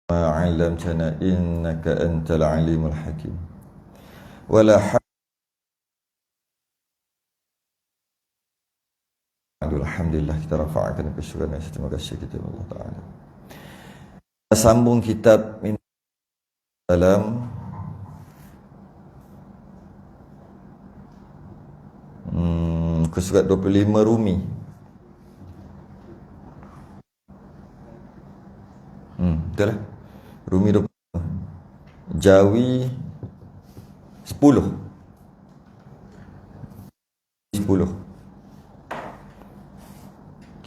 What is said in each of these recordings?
علمتنا إنك أنت العليم الحكيم ولا حول. Alhamdulillah, kita rafa'akan kesyukuran dan terima kasih kita Allah Ta'ala. Kita sambung kitab Min dalam ke surat 25 Rumi. Betul lah. Rumi 25. Jawi 10.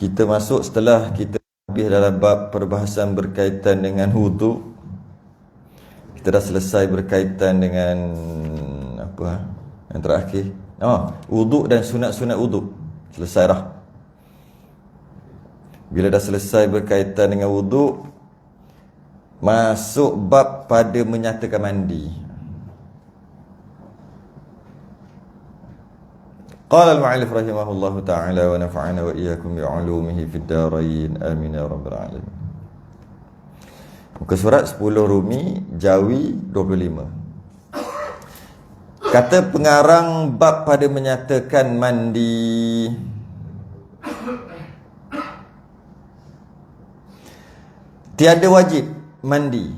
Kita masuk setelah kita habis dalam bab perbahasan berkaitan dengan wudu. Kita dah selesai berkaitan dengan apa? Yang terakhir. Wudu dan sunat-sunat wudu. Selesai dah. Bila dah selesai berkaitan dengan wudu, masuk bab pada menyatakan mandi. Qala al-mu'allif rahimahullahu ta'ala wa nafa'ana wa iyyakum bi'ulumihi fid darain amin ya rabbal alamin. Muka surat 10 Rumi, Jawi 25. Kata pengarang bab pada menyatakan mandi. Tiada wajib mandi.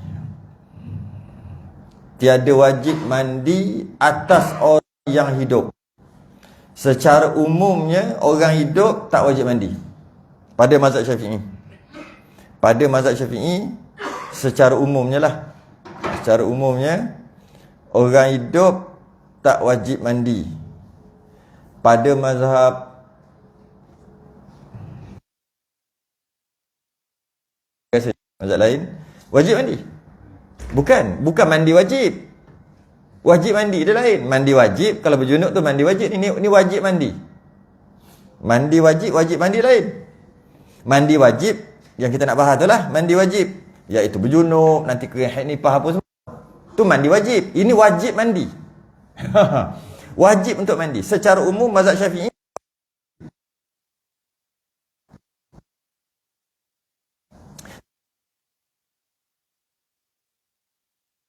Tiada wajib mandi atas orang yang hidup. Secara umumnya orang hidup tak wajib mandi. Pada mazhab Syafi'i. Pada mazhab Syafi'i secara umumnya lah. Secara umumnya orang hidup tak wajib mandi. Pada mazhab lain wajib mandi. Bukan mandi wajib. Wajib mandi dia lain. Mandi wajib, kalau berjunuk tu mandi wajib. Ini wajib mandi. Mandi wajib, wajib mandi lain. Mandi wajib yang kita nak bahas tu lah, mandi wajib, iaitu berjunuk, nanti kering haid nifas apa semua. Tu mandi wajib. Ini wajib mandi. Wajib untuk mandi. Secara umum mazhab Syafi'i,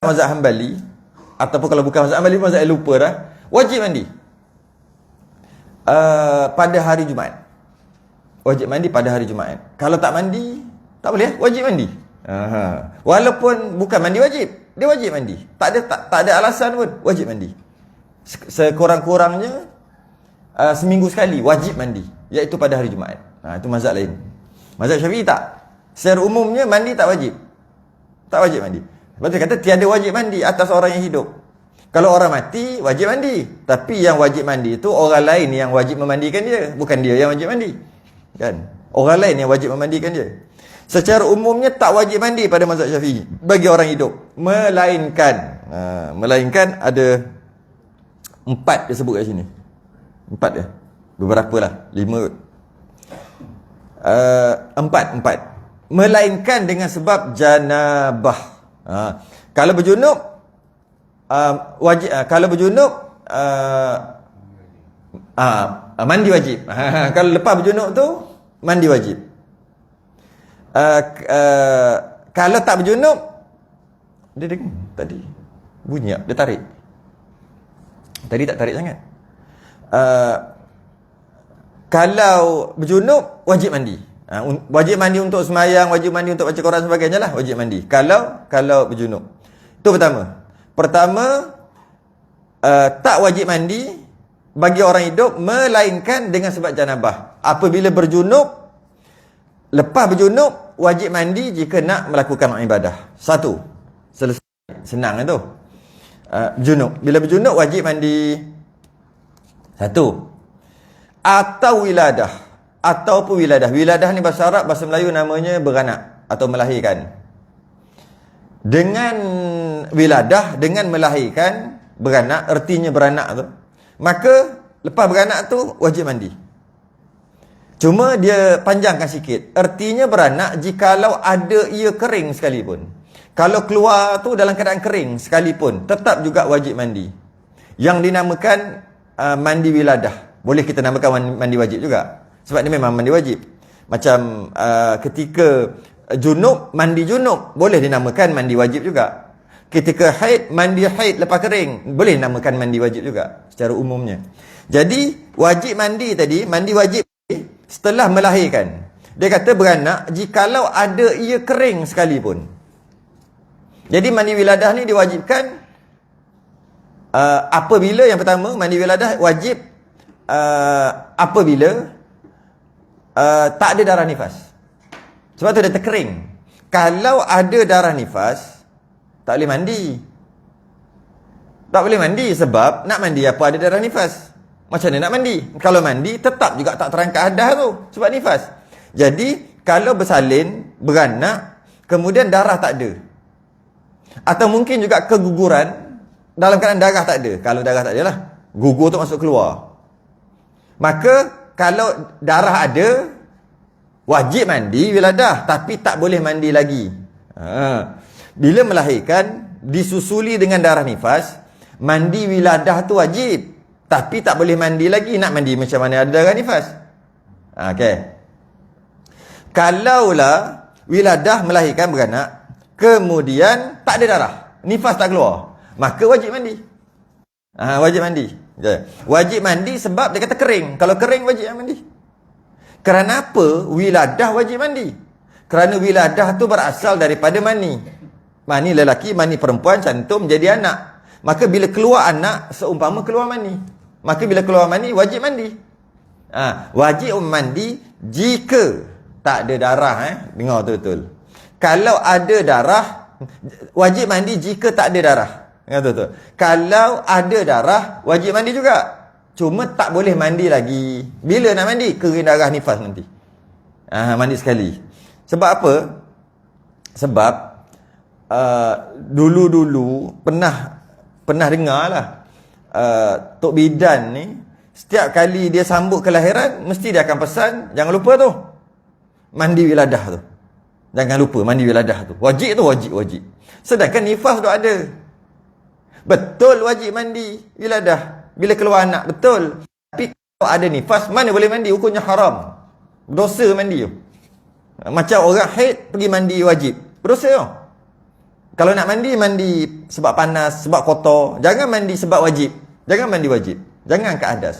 mazhab Hanbali, ataupun kalau bukan mazhab Hanbali, mazhab lupa dah, wajib mandi pada hari Jumaat. Wajib mandi pada hari Jumaat. Kalau tak mandi, tak boleh, wajib mandi. Walaupun bukan mandi wajib, dia wajib mandi. Tak ada alasan pun, wajib mandi. Sekurang-kurangnya seminggu sekali wajib mandi, iaitu pada hari Jumaat. Itu mazhab lain. Mazhab Syafi'i tak. Secara umumnya mandi tak wajib. Tak wajib mandi. Sebab tu kata tiada wajib mandi atas orang yang hidup. Kalau orang mati, wajib mandi. Tapi yang wajib mandi itu orang lain yang wajib memandikan dia. Bukan dia yang wajib mandi. Kan? Orang lain yang wajib memandikan dia. Secara umumnya tak wajib mandi pada mazhab Syafi'i bagi orang hidup. Melainkan ada 4 dia sebut kat sini. 4 dia. Beberapa lah. 5. 4. Melainkan dengan sebab janabah. Kalau berjunub wajib. Kalau berjunub mandi wajib. Kalau lepas berjunub tu mandi wajib. Kalau tak berjunub, dia dengar tadi bunyi, dia tarik. Tadi tak tarik sangat. Kalau berjunub wajib mandi. Wajib mandi untuk semayang, wajib mandi untuk baca Quran sebagainya lah, wajib mandi. Kalau berjunub. Itu Pertama, tak wajib mandi bagi orang hidup melainkan dengan sebab janabah. Apabila berjunub, lepas berjunub wajib mandi jika nak melakukan ibadah. 1. Selesai. Senang tu. Junub. Bila berjunub wajib mandi. 1. Atau wiladah. Ataupun wiladah. Wiladah ni bahasa Arab, bahasa Melayu namanya beranak atau melahirkan. Dengan wiladah, dengan melahirkan, beranak, ertinya beranak tu, maka lepas beranak tu wajib mandi. Cuma dia panjangkan sikit. Ertinya beranak jikalau ada ia kering sekalipun. Kalau keluar tu dalam keadaan kering sekalipun, tetap juga wajib mandi. Yang dinamakan mandi wiladah. Boleh kita namakan mandi wajib juga. Sebab dia memang mandi wajib. Macam ketika junub, mandi junub, boleh dinamakan mandi wajib juga. Ketika haid, mandi haid lepas kering, boleh dinamakan mandi wajib juga secara umumnya. Jadi wajib mandi tadi, mandi wajib setelah melahirkan. Dia kata beranak jikalau ada ia kering sekalipun. Jadi mandi wiladah ni diwajibkan apabila, yang pertama, mandi wiladah wajib apabila tak ada darah nifas. Sebab tu dia terkering. Kalau ada darah nifas, tak boleh mandi. Tak boleh mandi sebab nak mandi apa ada darah nifas. Macam mana nak mandi? Kalau mandi tetap juga tak terangkat hadas tu sebab nifas. Jadi kalau bersalin, beranak, kemudian darah tak ada, atau mungkin juga keguguran dalam keadaan darah tak ada. Kalau darah tak ada lah, gugur tu masuk keluar. Maka kalau darah ada, wajib mandi wiladah, tapi tak boleh mandi lagi. Bila melahirkan disusuli dengan darah nifas, mandi wiladah tu wajib, tapi tak boleh mandi lagi. Nak mandi macam mana ada darah nifas? Okey. Kalaulah wiladah melahirkan beranak, kemudian tak ada darah, nifas tak keluar, maka wajib mandi. Wajib mandi. Wajib mandi sebab dia kata kering. Kalau kering wajib mandi. Kerana apa wiladah wajib mandi? Kerana wiladah tu berasal daripada mani. Mani lelaki, mani perempuan cantum jadi anak. Maka bila keluar anak, seumpama keluar mani. Maka bila keluar mani, wajib mandi. Wajib mandi jika tak ada darah. Dengar betul-betul. Kalau ada darah, wajib mandi jika tak ada darah. Betul-betul. Kalau ada darah, wajib mandi juga. Cuma tak boleh mandi lagi. Bila nak mandi? Kering darah nifas nanti. Mandi sekali. Sebab apa? Sebab dulu-dulu pernah dengar lah, Tok Bidan ni setiap kali dia sambut kelahiran, mesti dia akan pesan, jangan lupa tu mandi wiladah tu. Jangan lupa mandi wiladah tu. Wajib tu, wajib. Sedangkan nifas tu ada. Betul wajib mandi wiladah bila keluar anak, betul. Tapi kalau ada nifas, mana boleh mandi? Hukumnya haram. Berdosa mandi tu. Macam orang haid pergi mandi wajib, berdosa tu. Kalau nak mandi, mandi sebab panas, sebab kotor. Jangan mandi sebab wajib. Jangan mandi wajib. Jangan angkat hadas.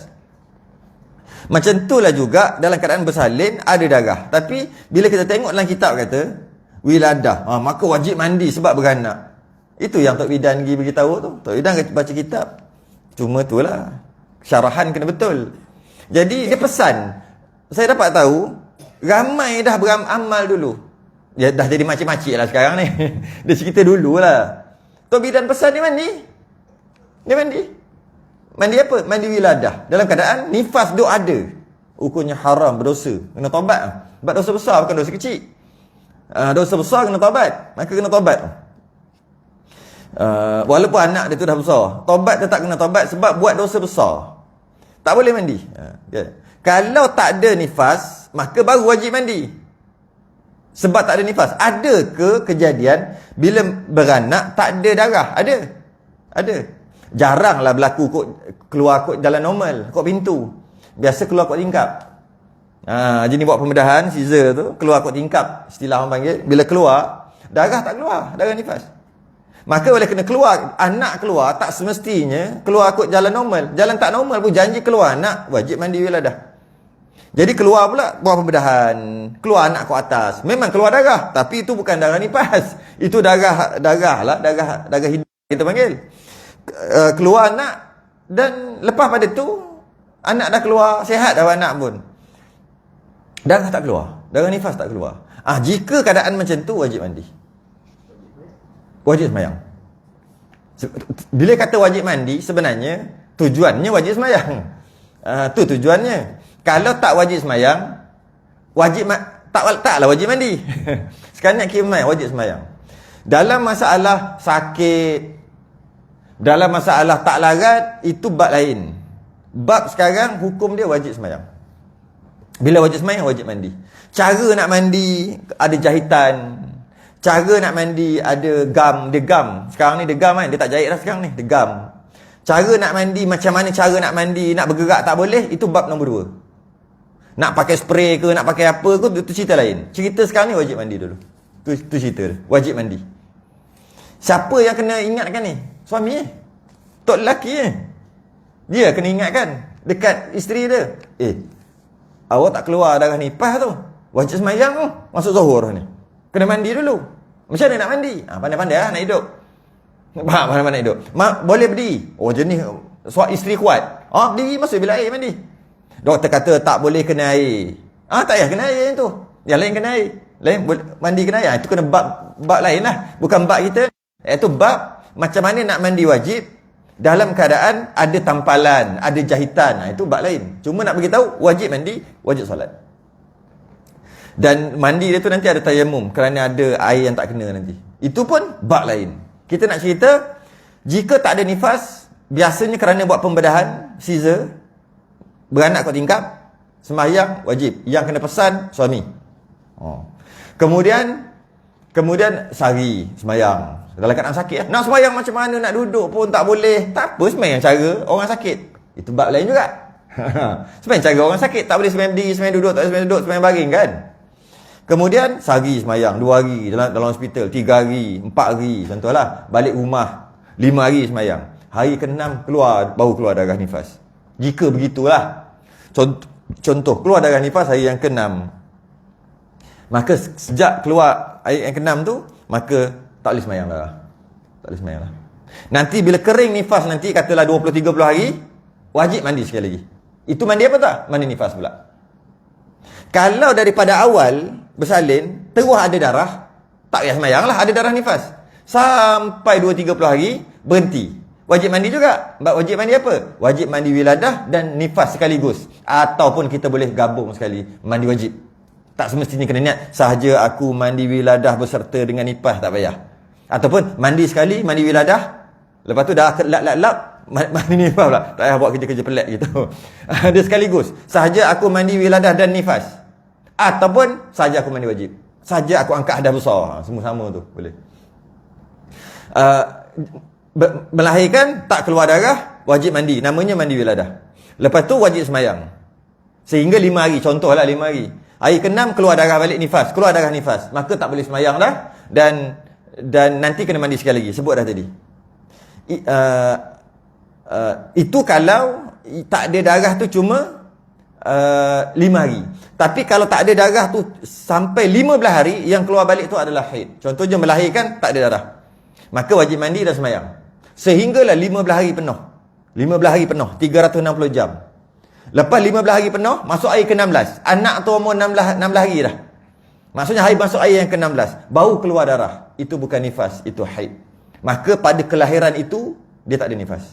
Macam itulah juga dalam keadaan bersalin ada darah. Tapi bila kita tengok dalam kitab kata wiladah, maka wajib mandi sebab beranak. Itu yang Tok Bidan pergi beritahu tu. Tok Bidan baca kitab. Cuma itulah syarahan kena betul. Jadi dia pesan. Saya dapat tahu ramai dah beramal dulu. Dia dah jadi makcik-makcik lah sekarang ni. Dia cerita dululah. Tok Bidan pesan dia mandi. Dia mandi. Mandi apa? Mandi wiladah. Dalam keadaan nifas tu ada. Hukumnya haram, berdosa. Kena taubat. Sebab dosa besar bukan dosa kecil. Dosa besar kena taubat. Maka kena taubat. Walaupun anak dia tu dah besar, taubat tetap kena taubat sebab buat dosa besar. Tak boleh mandi. Kalau tak ada nifas, maka baru wajib mandi. Sebab tak ada nifas. Ada ke kejadian bila beranak tak ada darah? Ada. Jaranglah berlaku keluar kot jalan normal, kot pintu. Biasa keluar kot tingkap. Jadi buat pembedahan, Caesar tu keluar kot tingkap, istilah orang panggil. Bila keluar, darah tak keluar, darah nifas. Maka oleh kena keluar, anak keluar, tak semestinya keluar kot jalan normal. Jalan tak normal pun janji keluar anak, wajib mandi wiladah. Jadi keluar pula, buat pembedahan. Keluar anak kot atas. Memang keluar darah, tapi itu bukan darah nifas. Itu darah lah, darah hidup kita panggil. Keluar anak, dan lepas pada tu anak dah keluar, sihat dah anak pun, darah tak keluar, darah nifas tak keluar. Jika keadaan macam tu, wajib mandi, wajib sembahyang. Bila kata wajib mandi, sebenarnya tujuannya wajib sembahyang. Tu tujuannya. Kalau tak wajib sembahyang, taklah wajib mandi. Sekarang nak kira sembahyang, wajib sembahyang. Dalam masalah sakit, dalam masalah tak larat, itu bab lain. Bab sekarang, hukum dia wajib sembahyang. Bila wajib sembahyang, wajib mandi. Cara nak mandi, ada jahitan. Cara nak mandi, ada gam. Dia gam. Sekarang ni dia gam kan. Dia tak jahit dah sekarang ni. Dia gam. Cara nak mandi, macam mana cara nak mandi, nak bergerak tak boleh, itu bab nombor 2. Nak pakai spray ke, nak pakai apa ke, itu cerita lain. Cerita sekarang ni wajib mandi dulu. Tu cerita dia. Wajib mandi. Siapa yang kena ingatkan ni? Suami tok lelaki dia kena ingatkan dekat isteri dia. Awak tak keluar darah nifas tu. Wajib semayang tu. Masuk zuhur ni. Kena mandi dulu. Macam mana nak mandi? Pandai-pandai lah nak hidup. Pandai-pandai nak hidup. Boleh berdiri. Jenis isteri kuat. Berdiri masuk bilik air mandi. Doktor kata tak boleh kena air. Tak payah kena air yang tu. Yang lain kena air. Lain mandi kena air. Itu kena bab lain lah. Bukan bab kita. Itu bab macam mana nak mandi wajib dalam keadaan ada tampalan, ada jahitan. Itu bab lain. Cuma nak beritahu wajib mandi, wajib solat. Dan mandi dia tu nanti ada tayamum kerana ada air yang tak kena nanti. Itu pun bab lain. Kita nak cerita jika tak ada nifas, biasanya kerana buat pembedahan, Caesar, beranak kot tingkap, sembahyang wajib. Yang kena pesan suami. Kemudian sehari sembahyang. Dalam keadaan sakit. Nak sembahyang macam mana, nak duduk pun tak boleh. Tak apa, sembahyang cara orang sakit. Itu bab lain juga. Sembahyang cara orang sakit. Tak boleh sembahyang berdiri, sembahyang duduk, tak boleh sembahyang duduk, sembahyang baring kan. Kemudian sehari sembahyang, 2 hari dalam hospital, 3 hari, 4 hari contohlah. Balik rumah 5 hari sembahyang. Hari ke-6 baru keluar darah nifas. Jika begitulah. Contoh keluar darah nifas hari yang ke-6. Maka sejak keluar hari yang ke-6 tu, maka tak boleh sembahyang lah. Tak boleh sembahyang lah. Nanti bila kering nifas nanti, katalah 20-30 hari, wajib mandi sekali lagi. Itu mandi apa tak? Mandi nifas pula. Kalau daripada awal bersalin, terus ada darah, tak payah sembahyang lah, ada darah nifas. Sampai 20-30 hari, berhenti. Wajib mandi juga. Wajib mandi apa? Wajib mandi wiladah dan nifas sekaligus. Ataupun kita boleh gabung sekali, mandi wajib. Tak semestinya kena niat sahaja aku mandi wiladah berserta dengan nifas, tak payah. Ataupun mandi sekali, mandi wiladah, lepas tu dah lap mandi nifas pula. Tak payah buat kerja-kerja pelik gitu. Dia sekaligus. Sahaja aku mandi wiladah dan nifas. Ataupun sahaja aku mandi wajib. Sahaja aku angkat hadas besar. Semua sama tu, boleh. Melahirkan, tak keluar darah, wajib mandi. Namanya mandi wiladah. Lepas tu wajib sembahyang. Sehingga 5 hari. Contohlah 5 hari. Hari ke-6 keluar darah balik nifas. Keluar darah nifas. Maka tak boleh sembahyang dah. Dan nanti kena mandi sekali lagi. Sebut dah tadi. Itu kalau tak ada darah tu cuma 5 hari. Tapi kalau tak ada darah tu sampai 15 hari, yang keluar balik tu adalah haid. Contohnya melahirkan, tak ada darah. Maka wajib mandi dan sembahyang. Sehinggalah 15 hari penuh. 15 hari penuh. 360 jam. Lepas 15 hari penuh, masuk hari ke-16. Anak tu umur 16 hari dah. Maksudnya hari masuk air yang ke-16, baru keluar darah. Itu bukan nifas, itu haid. Maka pada kelahiran itu, dia tak ada nifas.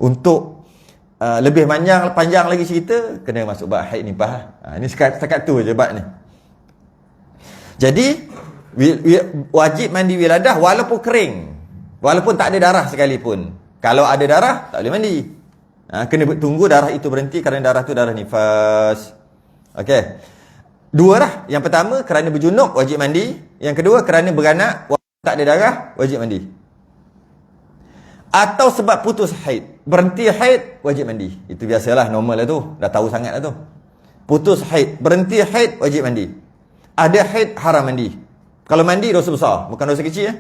Untuk lebih panjang lagi cerita, kena masuk bab haid nifas. Ini setakat tu je bab ni. Jadi, wajib mandi wiladah walaupun kering. Walaupun tak ada darah sekalipun. Kalau ada darah, tak boleh mandi. Kena tunggu darah itu berhenti kerana darah tu darah nifas. Okey. 2 lah. Yang pertama, kerana berjunub, wajib mandi. Yang kedua, kerana beranak, tak ada darah, wajib mandi. Atau sebab putus haid. Berhenti haid, wajib mandi. Itu biasalah, normal lah tu. Dah tahu sangat lah tu. Putus haid. Berhenti haid, wajib mandi. Ada haid, haram mandi. Kalau mandi, dosa besar. Bukan dosa kecil.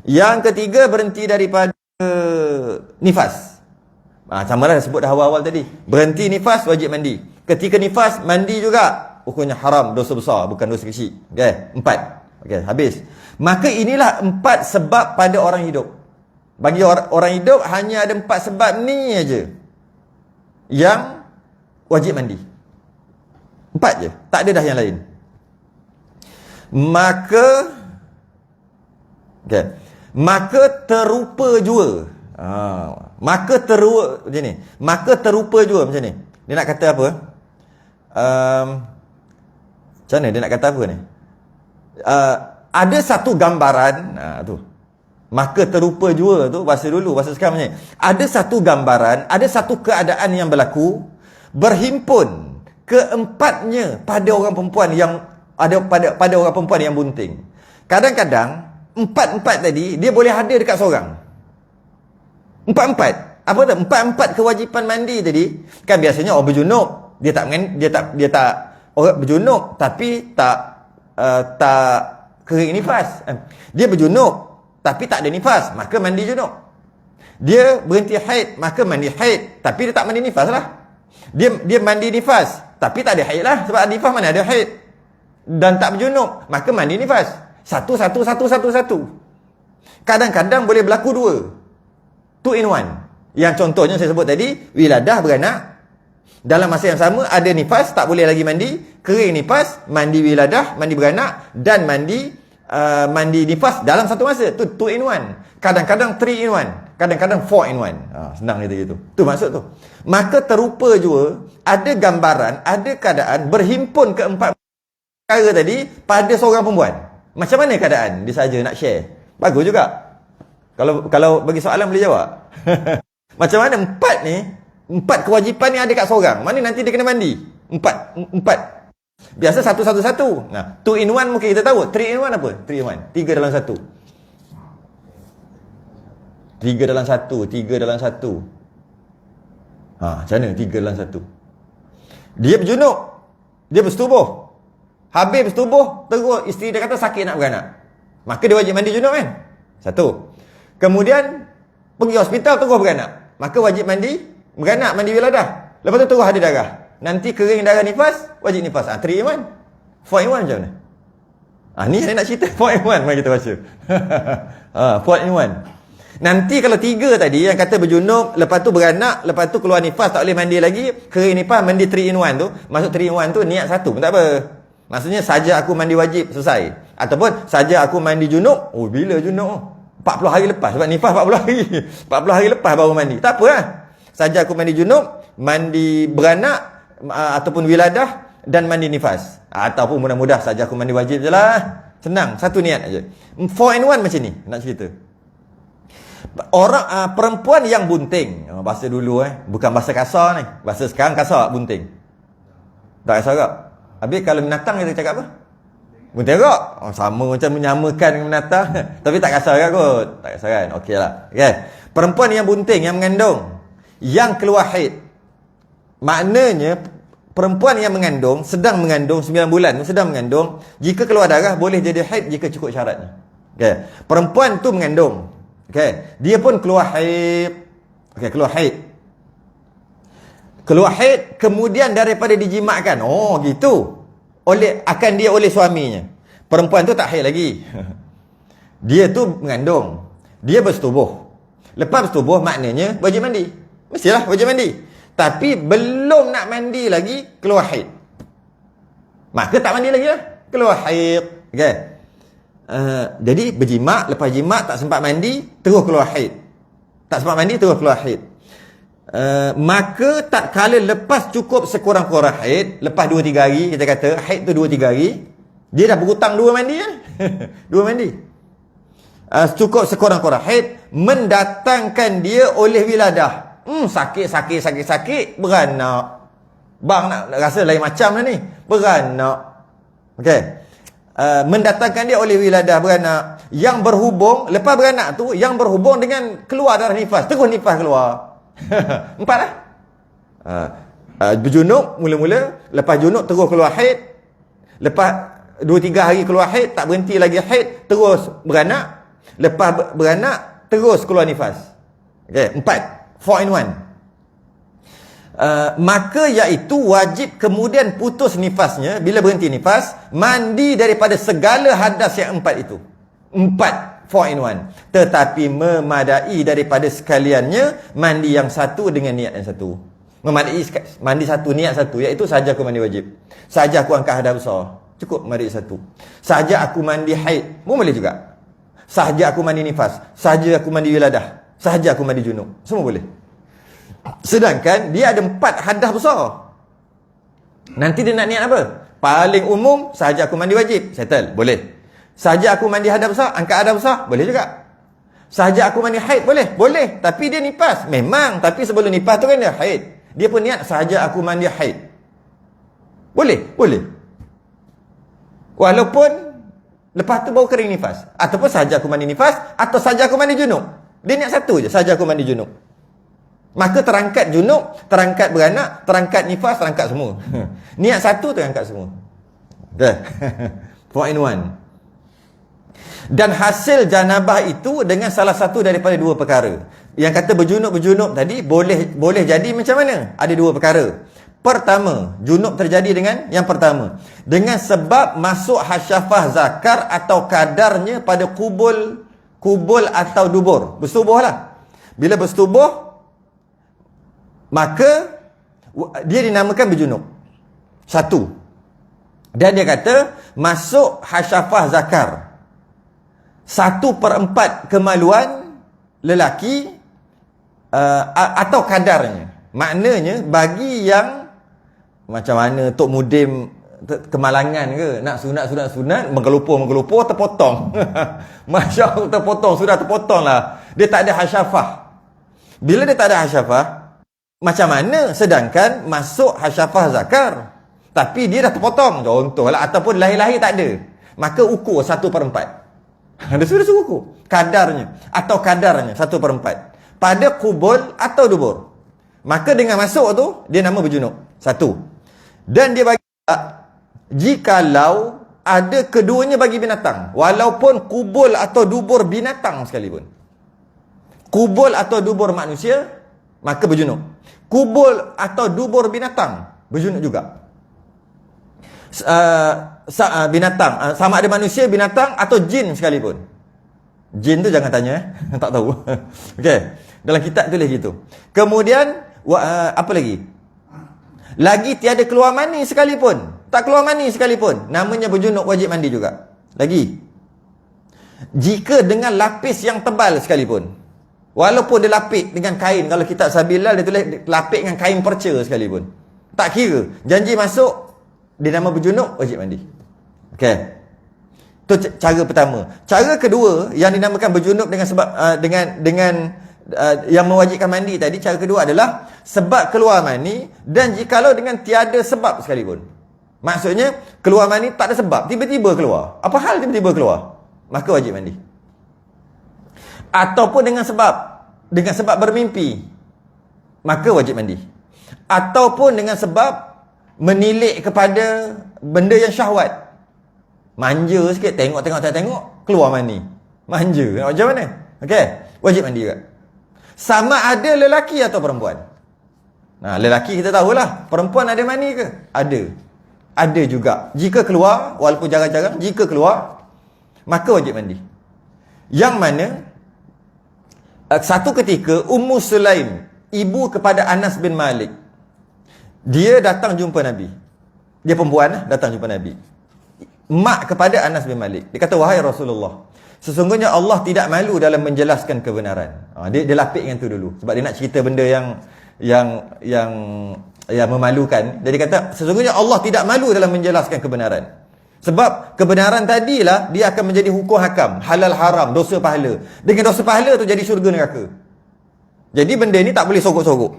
Yang ketiga, berhenti daripada nifas. Sama lah sebut dah awal-awal tadi. Berhenti nifas, wajib mandi. Ketika nifas, mandi juga. Hukumnya haram, dosa besar, bukan dosa kecil. Okay, 4. Okay, habis. Maka inilah 4 sebab pada orang hidup. Bagi orang hidup, hanya ada 4 sebab ni aja yang wajib mandi. 4 je. Tak ada dah yang lain. Maka terupa jua. Maka terupa jua macam ni. Dia nak kata apa? Macam mana dia nak kata apa ni? Ada satu gambaran, tu. Maka terupa jua tu bahasa dulu, bahasa sekarang macam ni. Ada satu gambaran, ada satu keadaan yang berlaku, berhimpun keempatnya pada orang perempuan yang ada pada orang perempuan yang bunting. Kadang-kadang 4 tadi dia boleh ada dekat seorang. 4. Apa tu? 4 kewajipan mandi tadi. Kan biasanya orang berjunub, dia tak orang berjunub tapi tak tak kering nifas. Dia berjunub tapi tak ada nifas, maka mandi junub. Dia berhenti haid, maka mandi haid tapi dia tak mandi nifas lah. Dia mandi nifas tapi tak ada haid lah, sebab nifas mana ada haid. Dan tak berjunub, maka mandi nifas. Satu. Kadang-kadang boleh berlaku dua. 2 in 1. Yang contohnya saya sebut tadi, wiladah beranak. Dalam masa yang sama ada nifas, tak boleh lagi mandi. Kering nifas, mandi wiladah, mandi beranak dan mandi nifas dalam satu masa. Tu 2 in 1. Kadang-kadang 3 in 1. Kadang-kadang 4 in 1. Senang kata gitu. Tu maksud tu. Maka terupa juga ada gambaran, ada keadaan berhimpun keempat perkara tadi pada seorang perempuan. Macam mana keadaan? Dia saja nak share. Bagus juga. Kalau bagi soalan boleh jawab. Macam mana empat kewajipan ni ada kat seorang. Mana nanti dia kena mandi? Empat. Biasa satu. Nah, 2 in 1 mungkin kita tahu. 3 in 1 apa? 3 in 1. 3 dalam 1. 3 dalam 1. 3 dalam 1. Macam mana 3 dalam 1? Dia berjunub. Dia bersetubuh. Habis bersetubuh, terus isteri dia kata sakit nak beranak. Maka dia wajib mandi junub kan? 1. Kemudian pergi hospital terus beranak. Maka wajib mandi beranak, mandi wiladah. Lepas tu terus ada darah. Nanti kering darah nifas, wajib nifas. 3 in 1. 4 in 1 macam mana? Ni saya nak cerita 4 in 1. Mari kita baca. 4 in 1. Nanti kalau 3 tadi yang kata berjunub, lepas tu beranak, lepas tu keluar nifas, tak boleh mandi lagi, kering nifas, mandi 3 in 1 tu. Maksud 3 in 1 tu niat satu pun tak apa. Maksudnya saja aku mandi wajib selesai. Ataupun saja aku mandi junub. Bila junub? 40 hari lepas. Sebab nifas 40 hari. 40 hari lepas baru mandi. Tak apa lah. Saja aku mandi junub, mandi beranak ataupun wiladah dan mandi nifas. Ataupun mudah-mudah saja aku mandi wajib je lah. Senang. Satu niat aja. 4 in 1 macam ni. Nak cerita. Orang perempuan yang bunting. Bahasa dulu bukan bahasa kasar ni. Bahasa sekarang kasar bunting. Tak kasar tak? Habis kalau binatang kita cakap apa? Bunting tak? Sama macam menyamakan dengan binatang. Tapi tak kasar kan kot? Tak kasar kan? Okey lah. Okay. Perempuan yang bunting, yang mengandung, yang keluar haid. Maknanya perempuan yang mengandung, sedang mengandung 9 bulan, sedang mengandung, jika keluar darah boleh jadi haid jika cukup syaratnya. Okay. Perempuan tu mengandung. Okay. Dia pun keluar haid. Okay, keluar haid. Keluar haid kemudian daripada dijimatkan. Gitu. Akan dia oleh suaminya. Perempuan tu tak haid lagi. Dia tu mengandung. Dia bersetubuh. Lepas bersetubuh maknanya wajib mandi. Mestilah wajib mandi. Tapi belum nak mandi lagi keluar haid. Maka tak mandi lagi lah. Keluar haid. Okay. Jadi berjimat, lepas jimat tak sempat mandi, terus keluar haid. Tak sempat mandi terus keluar haid. Maka tak kala lepas cukup sekurang-kurang haid, lepas 2-3 hari, kita kata haid tu 2-3 hari, dia dah berhutang 2 mandi kan? 2 mandi. Cukup sekurang-kurang haid, mendatangkan dia oleh wiladah. Sakit, beranak. Bang nak rasa lain macam lah ni. Beranak. Okey. Mendatangkan dia oleh wiladah, beranak. Yang berhubung, lepas beranak tu, yang berhubung dengan keluar darah nifas. Terus nifas keluar. 4 lah. Berjunub mula-mula, lepas junub terus keluar haid, lepas 2-3 hari keluar haid, tak berhenti lagi haid, terus beranak, lepas beranak terus keluar nifas. Okey, 4 in 1. Maka iaitu wajib kemudian putus nifasnya. Bila berhenti nifas, mandi daripada segala hadas yang 4 itu. 4 in 1. Tetapi memadai daripada sekaliannya mandi yang satu dengan niat yang satu. Memadai mandi satu, niat satu, iaitu saja aku mandi wajib. Saja aku angkat hadas besar, cukup mandi satu. Saja aku mandi haid, pun boleh juga. Saja aku mandi nifas, saja aku mandi wiladah, saja aku mandi junub, semua boleh. Sedangkan dia ada 4 hadas besar. Nanti dia nak niat apa? Paling umum, saja aku mandi wajib, settle, boleh. Saja aku mandi hadas besar, angkat hadas besar, boleh juga. Saja aku mandi haid, boleh? Boleh. Tapi dia nifas. Memang. Tapi sebelum nifas tu kan dia haid. Dia pun niat, saja aku mandi haid. Boleh? Boleh. Walaupun lepas tu baru kering nifas. Ataupun saja aku mandi nifas, atau saja aku mandi junub. Dia niat satu je, saja aku mandi junub. Maka terangkat junub, terangkat beranak, terangkat nifas, terangkat semua. Niat satu terangkat semua. Okay. 4 in 1. Dan hasil janabah itu dengan salah satu daripada dua perkara. Yang kata berjunub tadi boleh jadi macam mana? Ada dua perkara. Pertama, junub terjadi dengan yang pertama, dengan sebab masuk hasyafah zakar atau kadarnya pada kubul atau dubur. Bersetubuhlah. Bila bersetubuh, maka dia dinamakan berjunub. Satu. Dan dia kata masuk hasyafah zakar 1/4 kemaluan lelaki atau kadarnya. Maknanya bagi yang macam mana Tok Mudim kemalangan ke, nak sunat menggelupur terpotong. Masya Allah, sudah terpotong lah. Dia tak ada hasyafah. Bila dia tak ada hasyafah, macam mana sedangkan masuk hasyafah zakar tapi dia dah terpotong contohlah, ataupun lahir-lahir tak ada, maka ukur 1/4. Dia sudah ukur kadarnya atau kadarnya 1/4 pada kubul atau dubur. Maka dengan masuk tu dia nama berjunub. Satu. Dan dia bagi jikalau ada keduanya bagi binatang, walaupun kubul atau dubur binatang sekalipun. Kubul atau dubur manusia, maka berjunub. Kubul atau dubur binatang, berjunub juga. Binatang, sama ada manusia, binatang atau jin sekalipun. Jin tu jangan tanya, tak tahu. Okey, dalam kitab tulis gitu. Kemudian apa lagi? Lagi tiada keluar mani sekalipun. Tak keluar mani sekalipun, namanya berjunub, wajib mandi juga. Lagi, jika dengan lapis yang tebal sekalipun, walaupun dia lapik dengan kain, kalau kitab Sabilal dia tulis lapik dengan kain perca sekalipun, tak kira, janji masuk, dia nama berjunub, wajib mandi. Okey, itu cara pertama. Cara kedua yang dinamakan berjunub dengan sebab yang mewajibkan mandi tadi, cara kedua adalah sebab keluar mani, dan jikalau dengan tiada sebab sekalipun. Maksudnya keluar mani tak ada sebab, tiba-tiba keluar. Apa hal tiba-tiba keluar? Maka wajib mandi. Ataupun dengan sebab bermimpi, maka wajib mandi. Ataupun dengan sebab menilik kepada benda yang syahwat. Manja sikit, tengok keluar mani. Manja, macam mana? Okey, wajib mandi juga. Sama ada lelaki atau perempuan. Nah, lelaki kita tahulah, perempuan ada mani ke? Ada juga. Jika keluar, walaupun jarang-jarang, jika keluar, maka wajib mandi. Yang mana satu ketika Ummu Sulaim, ibu kepada Anas bin Malik, dia datang jumpa Nabi. Dia perempuan datang jumpa Nabi. Mak kepada Anas bin Malik. Dia kata, wahai Rasulullah, sesungguhnya Allah tidak malu dalam menjelaskan kebenaran. Dia lapik dengan tu dulu, sebab dia nak cerita benda yang memalukan. Jadi kata, sesungguhnya Allah tidak malu dalam menjelaskan kebenaran. Sebab kebenaran tadilah dia akan menjadi hukum hakam, halal haram, dosa pahala. Dengan dosa pahala tu jadi syurga neraka. Jadi benda ni tak boleh sogok-sogok.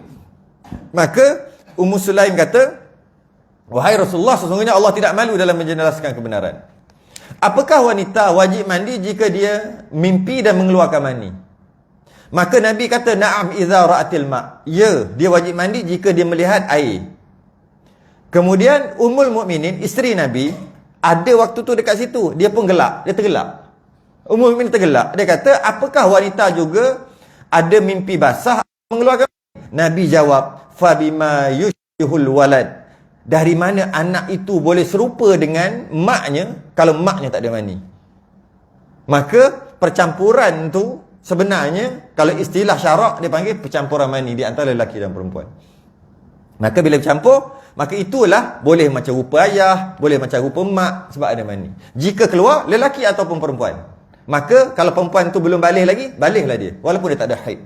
Maka Ummu Sulaim kata, wahai Rasulullah, sesungguhnya Allah tidak malu dalam menjelaskan kebenaran. Apakah wanita wajib mandi jika dia mimpi dan mengeluarkan mani? Maka Nabi kata, na'am idza ra'atil ma'. Ya, dia wajib mandi jika dia melihat air. Kemudian Ummul Mukminin, isteri Nabi, ada waktu tu dekat situ, dia pun gelak, dia tergelak. Ummul Mukminin tergelak. Dia kata, apakah wanita juga ada mimpi basah mengeluarkan mani? Nabi jawab, fa bima yushihul walad. Dari mana anak itu boleh serupa dengan maknya kalau maknya tak ada mani? Maka percampuran tu sebenarnya, kalau istilah syarak dia panggil percampuran mani di antara lelaki dan perempuan. Maka bila bercampur, maka itulah boleh macam rupa ayah, boleh macam rupa mak, sebab ada mani. Jika keluar lelaki ataupun perempuan, maka kalau perempuan tu belum balik lagi, baliglah dia walaupun dia tak ada haid.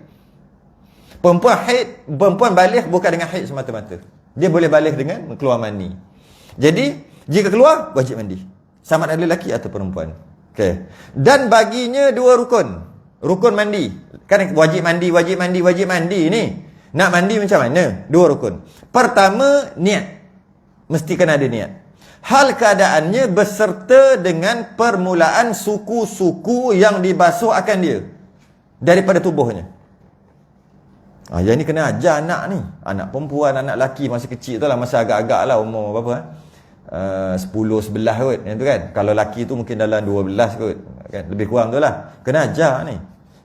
Perempuan balik bukan dengan haid semata-mata. Dia boleh balik dengan keluar mani. Jadi, jika keluar, wajib mandi. Sama ada lelaki atau perempuan. Okay. Dan baginya dua rukun. Rukun mandi. Kan wajib mandi ni. Nak mandi macam mana? Dua rukun. Pertama, niat. Mesti kena ada niat. Hal keadaannya berserta dengan permulaan suku-suku yang dibasuh akan dia daripada tubuhnya. Yang ni kena ajar anak ni. Anak perempuan, anak lelaki masih kecil tu lah, masih agak-agak lah umur berapa. 10, 11 kot, yang tu kan. Kalau laki tu mungkin dalam 12 kot, kan. Lebih kurang tu lah. Kena ajar ni.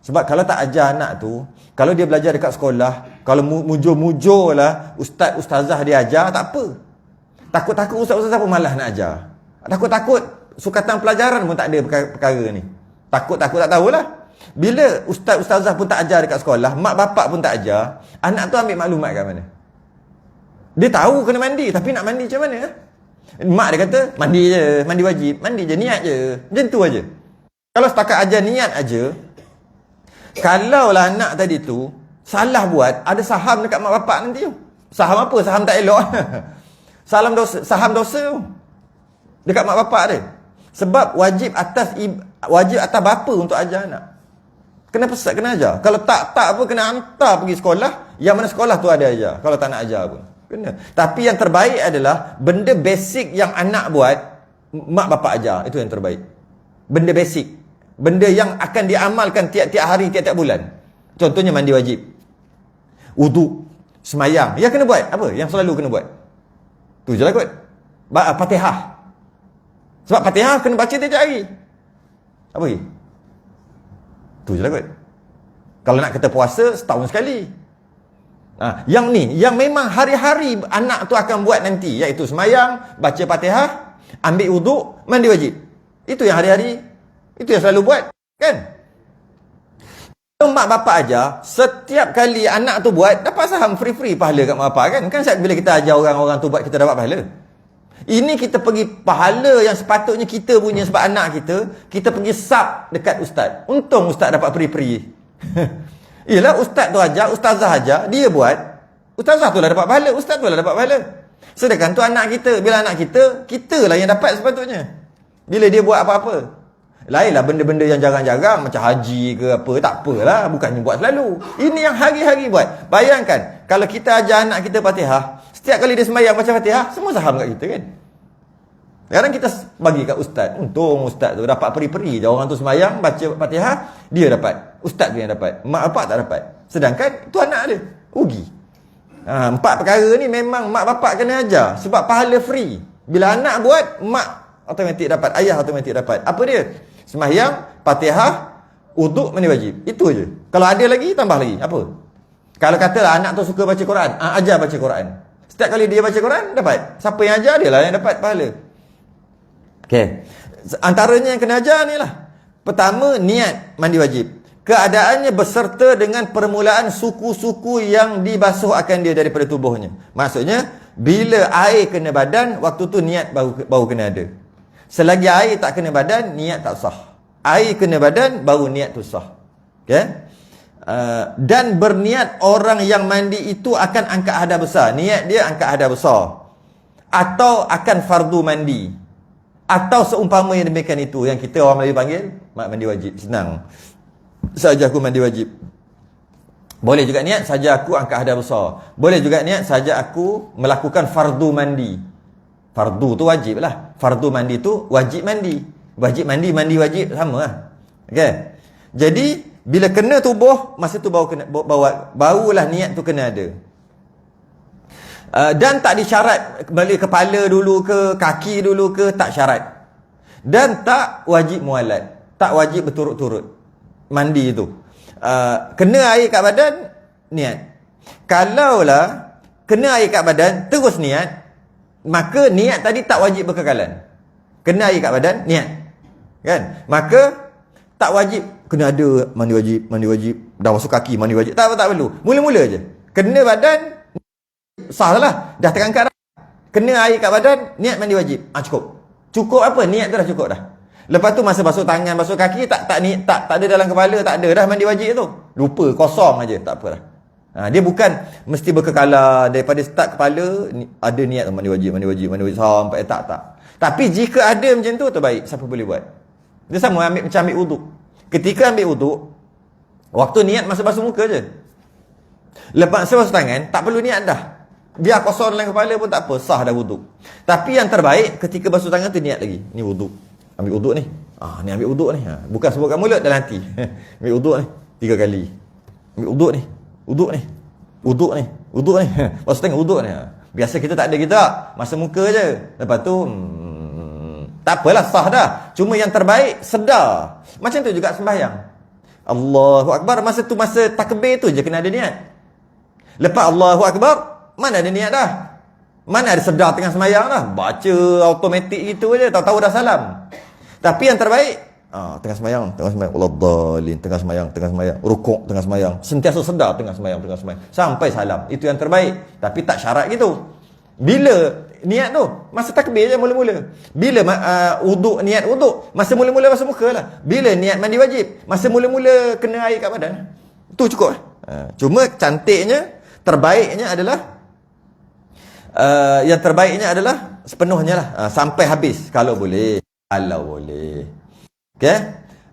Sebab kalau tak ajar anak tu, kalau dia belajar dekat sekolah, kalau mujur-mujur lah ustazah dia ajar, tak apa. Takut-takut ustazah pun malas nak ajar. Takut-takut sukatan pelajaran pun tak ada perkara ni. Takut-takut tak tahulah. Bila ustazah pun tak ajar dekat sekolah, mak bapak pun tak ajar, anak tu ambil maklumat kat mana? Dia tahu kena mandi, tapi nak mandi macam mana? Mak dia kata, mandi je, mandi wajib, mandi je, niat je. Macam tu aja. Kalau setakat ajar niat aja, kalaulah anak tadi tu salah buat, ada saham dekat mak bapak nanti tu. Saham apa? Saham tak elok. Saham dosa tu. Dekat mak bapak dia. Sebab wajib atas bapa untuk ajar anak. Kena pesan, kena ajar. Kalau tak apa, kena hantar pergi sekolah. Yang mana sekolah tu ada ajar. Kalau tak nak ajar pun. Kena. Tapi yang terbaik adalah benda basic yang anak buat, mak bapak ajar. Itu yang terbaik. Benda basic. Benda yang akan diamalkan tiap-tiap hari, tiap-tiap bulan. Contohnya mandi wajib. Wuduk. Semayang. Yang kena buat. Apa? Yang selalu kena buat. Tu je lah kot. Fatihah. Sebab Fatihah kena baca tiap hari. Apa lagi? Tu je lah kot. Kalau nak kata puasa, setahun sekali. Yang ni, yang memang hari-hari anak tu akan buat nanti, iaitu semayang, baca Fatihah, ambil wuduk, mandi wajib. Itu yang hari-hari, itu yang selalu buat, kan? Kalau mak bapak ajar, setiap kali anak tu buat, dapat saham free-free pahala kat mak bapak, kan? Kan bila kita ajar orang-orang tu buat, kita dapat pahala. Ini kita pergi pahala yang sepatutnya kita punya sebab anak kita pergi sub dekat ustaz. Untung ustaz dapat free-free. Yelah, ustaz tu ajar, ustazah ajar, dia buat. Ustazah tu lah dapat pahala, ustaz tu lah dapat pahala. Sedangkan tu anak kita. Bila anak kita lah yang dapat sepatutnya. Bila dia buat apa-apa. Lainlah benda-benda yang jarang-jarang, macam haji ke apa, tak apalah. Bukannya buat selalu. Ini yang hari-hari buat. Bayangkan, kalau kita ajar anak kita Fatihah, setiap kali dia sembahyang baca Fatihah, semua saham kat kita, kan? Sekarang kita bagi kat ustaz. Untung ustaz tu dapat peri-peri je. Orang tu sembahyang, baca Fatihah, dia dapat. Ustaz tu yang dapat. Mak bapak tak dapat. Sedangkan tu anak dia. Rugi. 4 perkara ni memang mak bapak kena ajar. Sebab pahala free. Bila anak buat, mak automatik dapat. Ayah automatik dapat. Apa dia? Sembahyang, Fatihah, wuduk, mandi wajib. Itu je. Kalau ada lagi, tambah lagi. Apa? Kalau katalah anak tu suka baca Quran, ajar baca Quran. Setiap kali dia baca Quran, dapat. Siapa yang ajar, dia lah yang dapat pahala. Okay. Antaranya yang kena ajar ni lah. Pertama, niat mandi wajib. Keadaannya berserta dengan permulaan suku-suku yang dibasuh akan dia daripada tubuhnya. Maksudnya, bila air kena badan, waktu tu niat baru kena ada. Selagi air tak kena badan, niat tak sah. Air kena badan, baru niat tu sah. Okay? Dan berniat orang yang mandi itu akan angkat hadas besar. Niat dia angkat hadas besar. Atau akan fardu mandi. Atau seumpama yang demikian itu. Yang kita orang Melayu panggil mak mandi wajib. Senang. Saja aku mandi wajib. Boleh juga niat saja aku angkat hadas besar. Boleh juga niat saja aku melakukan fardu mandi. Fardu tu wajib lah. Fardu mandi tu wajib mandi. Wajib mandi, mandi wajib sama lah. Okay. Jadi bila kena tubuh, masa tu barulah niat tu kena ada. Dan tak disyarat balik kepala dulu ke, kaki dulu ke, tak syarat. Dan tak wajib mualat. Tak wajib berturut-turut mandi itu. Kena air kat badan, niat. Kalaulah kena air kat badan, terus niat, maka niat tadi tak wajib berkekalan. Kena air kat badan, niat. Kan? Maka tak wajib kena ada mandi wajib, dah masuk kaki mandi wajib. Tak perlu. Mula-mula je. Kena badan, sah lah. Dah terangkat dah. Kena air kat badan, niat mandi wajib. Cukup. Cukup apa? Niat tu dah cukup dah. Lepas tu masa basuh tangan, basuh kaki, tak ada dalam kepala, tak ada dah mandi wajib tu. Lupa, kosong aja, tak apa dah. Dia bukan mesti berkekalan daripada start kepala, ada niat mandi wajib sampai tak. Tapi jika ada macam tu, terbaik. Siapa boleh buat? Dia sama macam ambil wuduk. Ketika ambil wuduk, waktu niat masa basuh muka je. Lepas basuh tangan, tak perlu niat dah. Biar kosong dalam kepala pun tak apa, sah dah wuduk. Tapi yang terbaik, ketika basuh tangan tu niat lagi. Ni wuduk. Ambil wuduk ni. Ni ambil wuduk ni. Bukan sebutkan mulut, dalam hati. Ambil wuduk ni 3 kali. Ambil wuduk ni. Wuduk ni. Wuduk ni. Wuduk ni. Basuh tangan wuduk ni. Biasa kita tak ada gitu tak? Masa muka je. Lepas tu tak apalah, sah dah. Cuma yang terbaik sedar. Macam tu juga sembahyang. Allahu Akbar, masa tu masa takbir tu je kena ada niat. Lepas Allahu Akbar, mana ada niat dah? Mana ada sedar tengah sembahyang dah? Baca automatik gitu je, tahu-tahu dah salam. Tapi yang terbaik, tengah sembahyang, Wallahdallin, tengah sembahyang, rukuk tengah sembahyang, sentiasa sedar tengah sembahyang, sampai salam. Itu yang terbaik. Tapi tak syarat gitu. Bila niat tu? Masa takbir je mula-mula. Bila wuduk, niat wuduk? Masa mula-mula basuh muka lah. Bila niat mandi wajib? Masa mula-mula kena air kat badan. Tu cukup. Cuma cantiknya, terbaiknya adalah yang terbaiknya adalah sepenuhnya lah, sampai habis kalau boleh. Kalau boleh. Okay?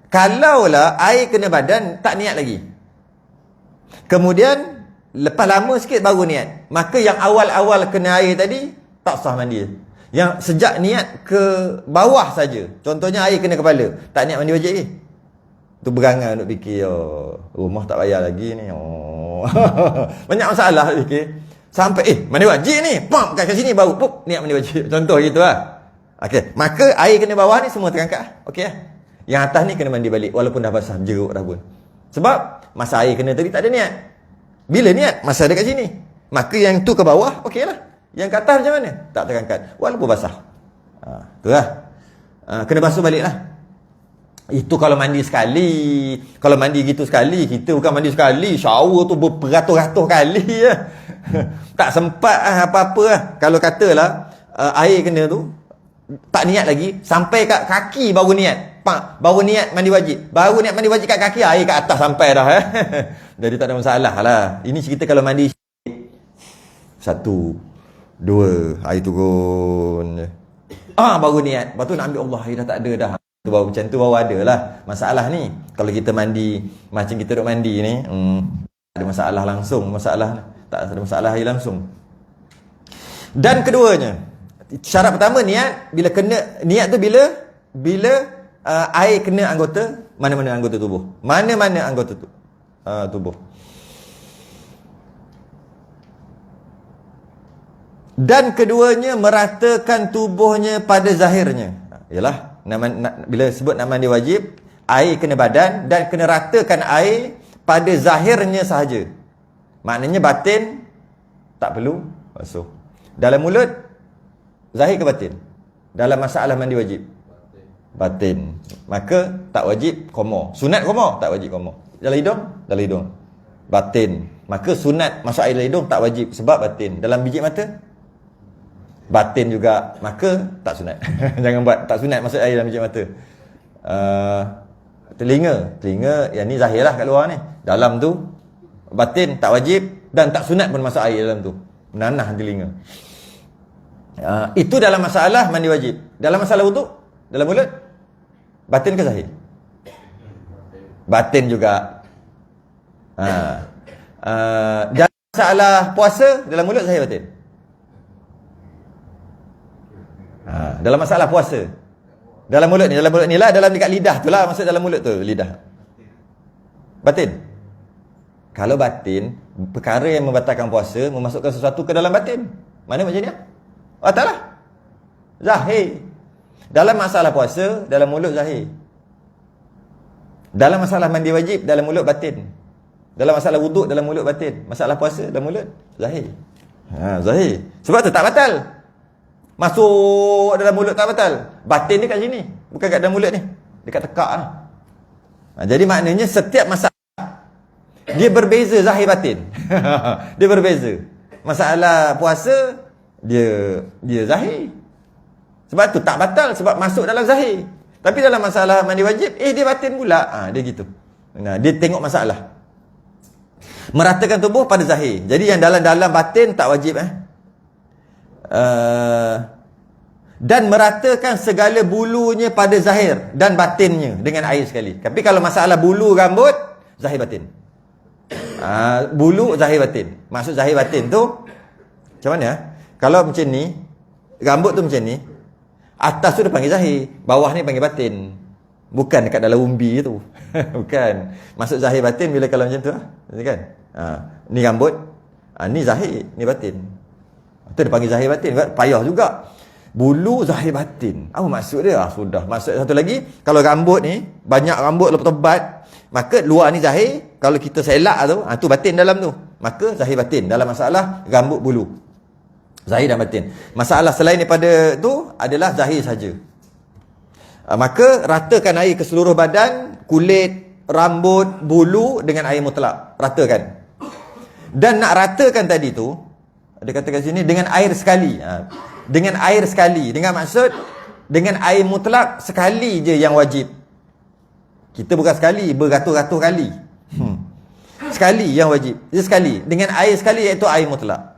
Kalaulah air kena badan, tak niat lagi. Kemudian lepas lama sikit baru niat, maka yang awal-awal kena air tadi tak sah mandi. Yang sejak niat ke bawah saja, contohnya air kena kepala, tak niat mandi wajib lagi. Tu berangan duk fikir, rumah tak bayar lagi ni. Banyak masalah fikir. Sampai mandi wajib ni, pam kat sini baru niat mandi wajib. Contoh gitulah. Okey, maka air kena bawah ni semua terangkat. Okey lah. Yang atas ni kena mandi balik walaupun dah basah jeruk dah pun. Sebab masa air kena tadi tak ada niat. Bila niat masa ada kat sini. Maka yang tu ke bawah okeylah. Yang ke atas macam mana? Tak terangkat walaupun basah. Itulah. Kena basuh baliklah. Itu kalau mandi sekali. Kalau mandi gitu sekali, kita bukan mandi sekali, shower tu beratus-ratus kali ya. Tak sempat apa-apa lah. Kalau katalah air kena tu tak niat lagi, sampai kat kaki baru niat. Baru niat mandi wajib. Baru niat mandi wajib kat kaki, air kat atas sampai dah. Jadi tak ada masalah lah. Ini cerita kalau mandi 1, 2, air turun. Baru niat. Lepas tu nak ambil Allah, air dah tak ada dah. Tu baru macam tu baru ada lah. Masalah ni, kalau kita mandi macam kita duk mandi ni, ada masalah langsung. Tak ada masalah air langsung. Dan keduanya, syarat pertama niat. Bila kena niat tu bila air kena anggota mana-mana anggota tubuh. Mana-mana anggota tubuh. Dan keduanya meratakan tubuhnya pada zahirnya. Yalah, bila sebut nak mandi wajib, air kena badan dan kena ratakan air pada zahirnya sahaja. Maknanya batin tak perlu basuh. Dalam mulut zahir ke batin? Dalam masalah mandi wajib? Batin. Maka tak wajib qoma. Sunat qoma, tak wajib qoma. Dalam hidung? Dalam hidung. Batin. Maka sunat masuk air dalam hidung tak wajib sebab batin. Dalam biji mata? Batin juga. Maka tak sunat. Jangan buat tak sunat masuk air dalam biji mata. Telinga yang ni zahir lah kat luar ni. Dalam tu batin tak wajib dan tak sunat pun masuk air dalam tu. Menanah telinga. Itu dalam masalah mandi wajib. Dalam masalah wuduk, dalam mulut, batin ke zahir? Batin juga. Dalam masalah puasa, dalam mulut zahir batin? Dalam masalah puasa, dalam mulut ni lah, dalam dekat lidah tu lah, maksud dalam mulut tu, lidah. Batin. Kalau batin, perkara yang membatalkan puasa, memasukkan sesuatu ke dalam batin. Mana macam ni? Tak lah. Zahir. Dalam masalah puasa, dalam mulut zahir. Dalam masalah mandi wajib, dalam mulut batin. Dalam masalah wuduk, dalam mulut batin. Masalah puasa, dalam mulut zahir. Zahir. Sebab tu tak batal. Masuk dalam mulut tak batal. Batin dia kat sini, bukan kat dalam mulut ni. Dekat tekak ni. Jadi maknanya setiap masalah dia berbeza zahir batin. Dia berbeza. Masalah puasa dia zahir. Sebab tu tak batal sebab masuk dalam zahir. Tapi dalam masalah mandi wajib, dia batin pula. Dia gitu. Dia tengok masalah. Meratakan tubuh pada zahir. Jadi yang dalam-dalam batin tak wajib dan meratakan segala bulunya pada zahir dan batinnya dengan air sekali. Tapi kalau masalah bulu rambut, zahir batin. Bulu zahir batin. Maksud zahir batin tu macam mana? Kalau macam ni, rambut tu macam ni, atas tu dia panggil zahir, bawah ni panggil batin. Bukan dekat dalam umbi tu. Bukan. Maksud zahir batin bila kalau macam tu kan? Ni rambut, ni zahir, ni batin. Itu dia panggil zahir batin. Payah juga. Bulu zahir batin. Apa maksud dia? Sudah. Maksud satu lagi, kalau rambut ni, banyak rambut lepas tebat, maka luar ni zahir, kalau kita selak tu, tu batin dalam tu. Maka zahir batin dalam masalah rambut bulu. Zahir dan batin. Masalah selain daripada tu adalah zahir saja. Maka ratakan air ke seluruh badan, kulit, rambut, bulu dengan air mutlak. Ratakan. Dan nak ratakan tadi tu, ada kata kat sini, dengan air sekali. Dengan air sekali. Dengan maksud, dengan air mutlak sekali je yang wajib. Kita bukan sekali, beratus-ratus kali. Sekali yang wajib. Dia sekali. Dengan air sekali, iaitu air mutlak.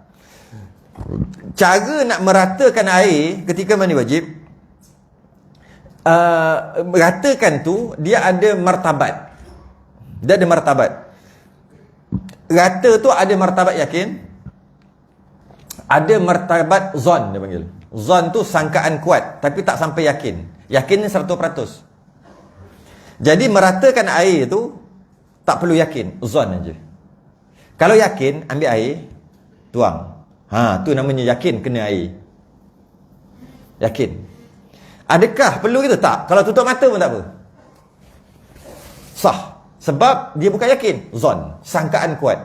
Cara nak meratakan air ketika mandi wajib, ratakan tu, dia ada martabat. Dia ada martabat. Rata tu ada martabat yakin, ada martabat zon, dia panggil. Zon tu sangkaan kuat, tapi tak sampai yakin. Yakin ni 100%. Jadi meratakan air tu tak perlu yakin, zon aja. Kalau yakin, ambil air, tuang. Tu namanya yakin kena air. Yakin. Adakah perlu gitu? Tak. Kalau tutup mata pun tak apa. Sah. Sebab dia bukan yakin, zon, sangkaan kuat.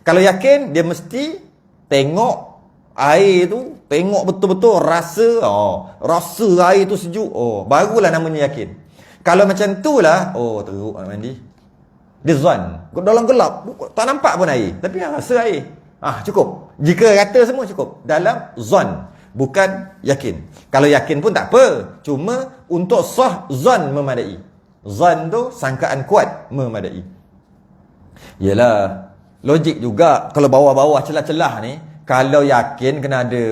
Kalau yakin, dia mesti tengok air tu, tengok betul-betul rasa, rasa air tu sejuk, barulah namanya yakin. Kalau macam tu lah, teruk nak mandi. Dia zon, dalam gelap, tak nampak pun air, tapi rasa air. Cukup. Jika rata semua cukup. Dalam zon, bukan yakin. Kalau yakin pun tak apa, cuma untuk sah zon memadai. Zon tu sangkaan kuat memadai. Yelah, logik juga. Kalau bawah-bawah celah-celah ni, kalau yakin kena ada,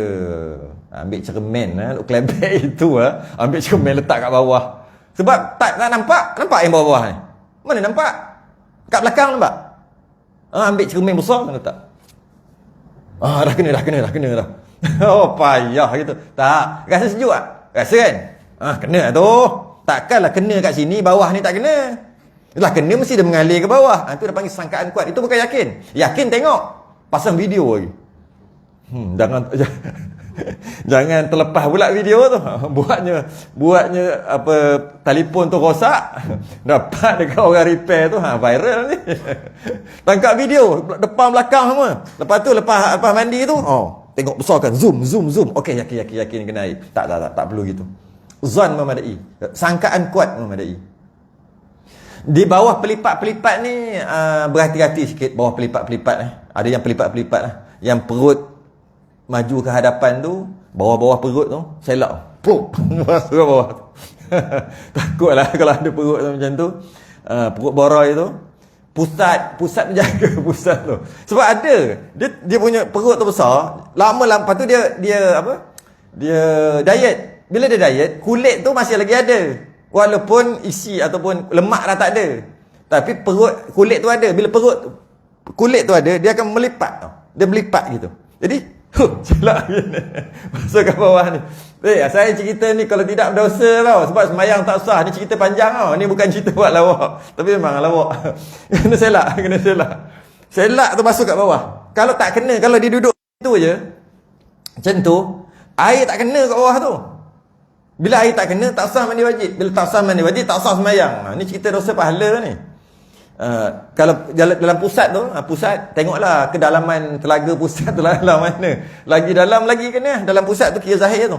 ambil cermin klebek itu, ambil cermin letak kat bawah. Sebab tak nampak yang bawah-bawah ni. Mana nampak? Kat belakang nampak. Ambil cermin besar kan letak. Dah kena dah. Payah gitu. Tak, rasa sejuk tak? Rasa kan? Kena tu. Takkanlah kena kat sini, bawah ni tak kena. Lah kena mesti dia mengalir ke bawah. Itu dah panggil sangkaan kuat. Itu bukan yakin. Yakin tengok. Pasang video lagi. Jangan terlepas pula video tu. Buatnya apa, telefon tu rosak. Dapat dekat orang repair tu, viral ni. Tangkap video depan belakang semua. Lepas tu lepas mandi tu, tengok besarkan, zoom. Okey, yakin kena air. Tak perlu gitu. Zon memadai. Sangkaan kuat memadai. Di bawah pelipat-pelipat ni, berhati-hati sikit bawah pelipat-pelipat ni. Ada yang pelipat-pelipat lah. Yang perut maju ke hadapan tu, bawah-bawah perut tu, selak. Plop. Masuk ke bawah tu. Takutlah kalau ada perut tu macam tu. Perut boroi tu. Pusat menjaga pusat tu. Sebab ada. Dia punya perut tu besar. Lama-lama, lepas tu dia apa? Dia diet. Bila dia diet, kulit tu masih lagi ada. Walaupun isi ataupun lemak dah tak ada. Tapi kulit tu ada. Bila kulit tu ada, dia akan melipat tau. Dia melipat gitu. Jadi, silap gini. Masuk ke bawah ni. Saya cerita ni kalau tidak berdosa tau. Sebab semayang tak sah. Ni cerita panjang tau. Ni bukan cerita buat lawak. Tapi memang lawak. Kena selak. Selak tu masuk kat bawah. Kalau tak kena, kalau dia duduk tu je, macam tu, air tak kena kat bawah tu. Bila air tak kena, tak sah mandi wajib. Bila tak sah mandi wajib, tak sah semayang. Ni cerita dosa pahala ni. Kalau dalam pusat tu, pusat, tengoklah kedalaman telaga pusat tu dalam mana. Lagi dalam lagi kena. Dalam pusat tu kira zahir tu.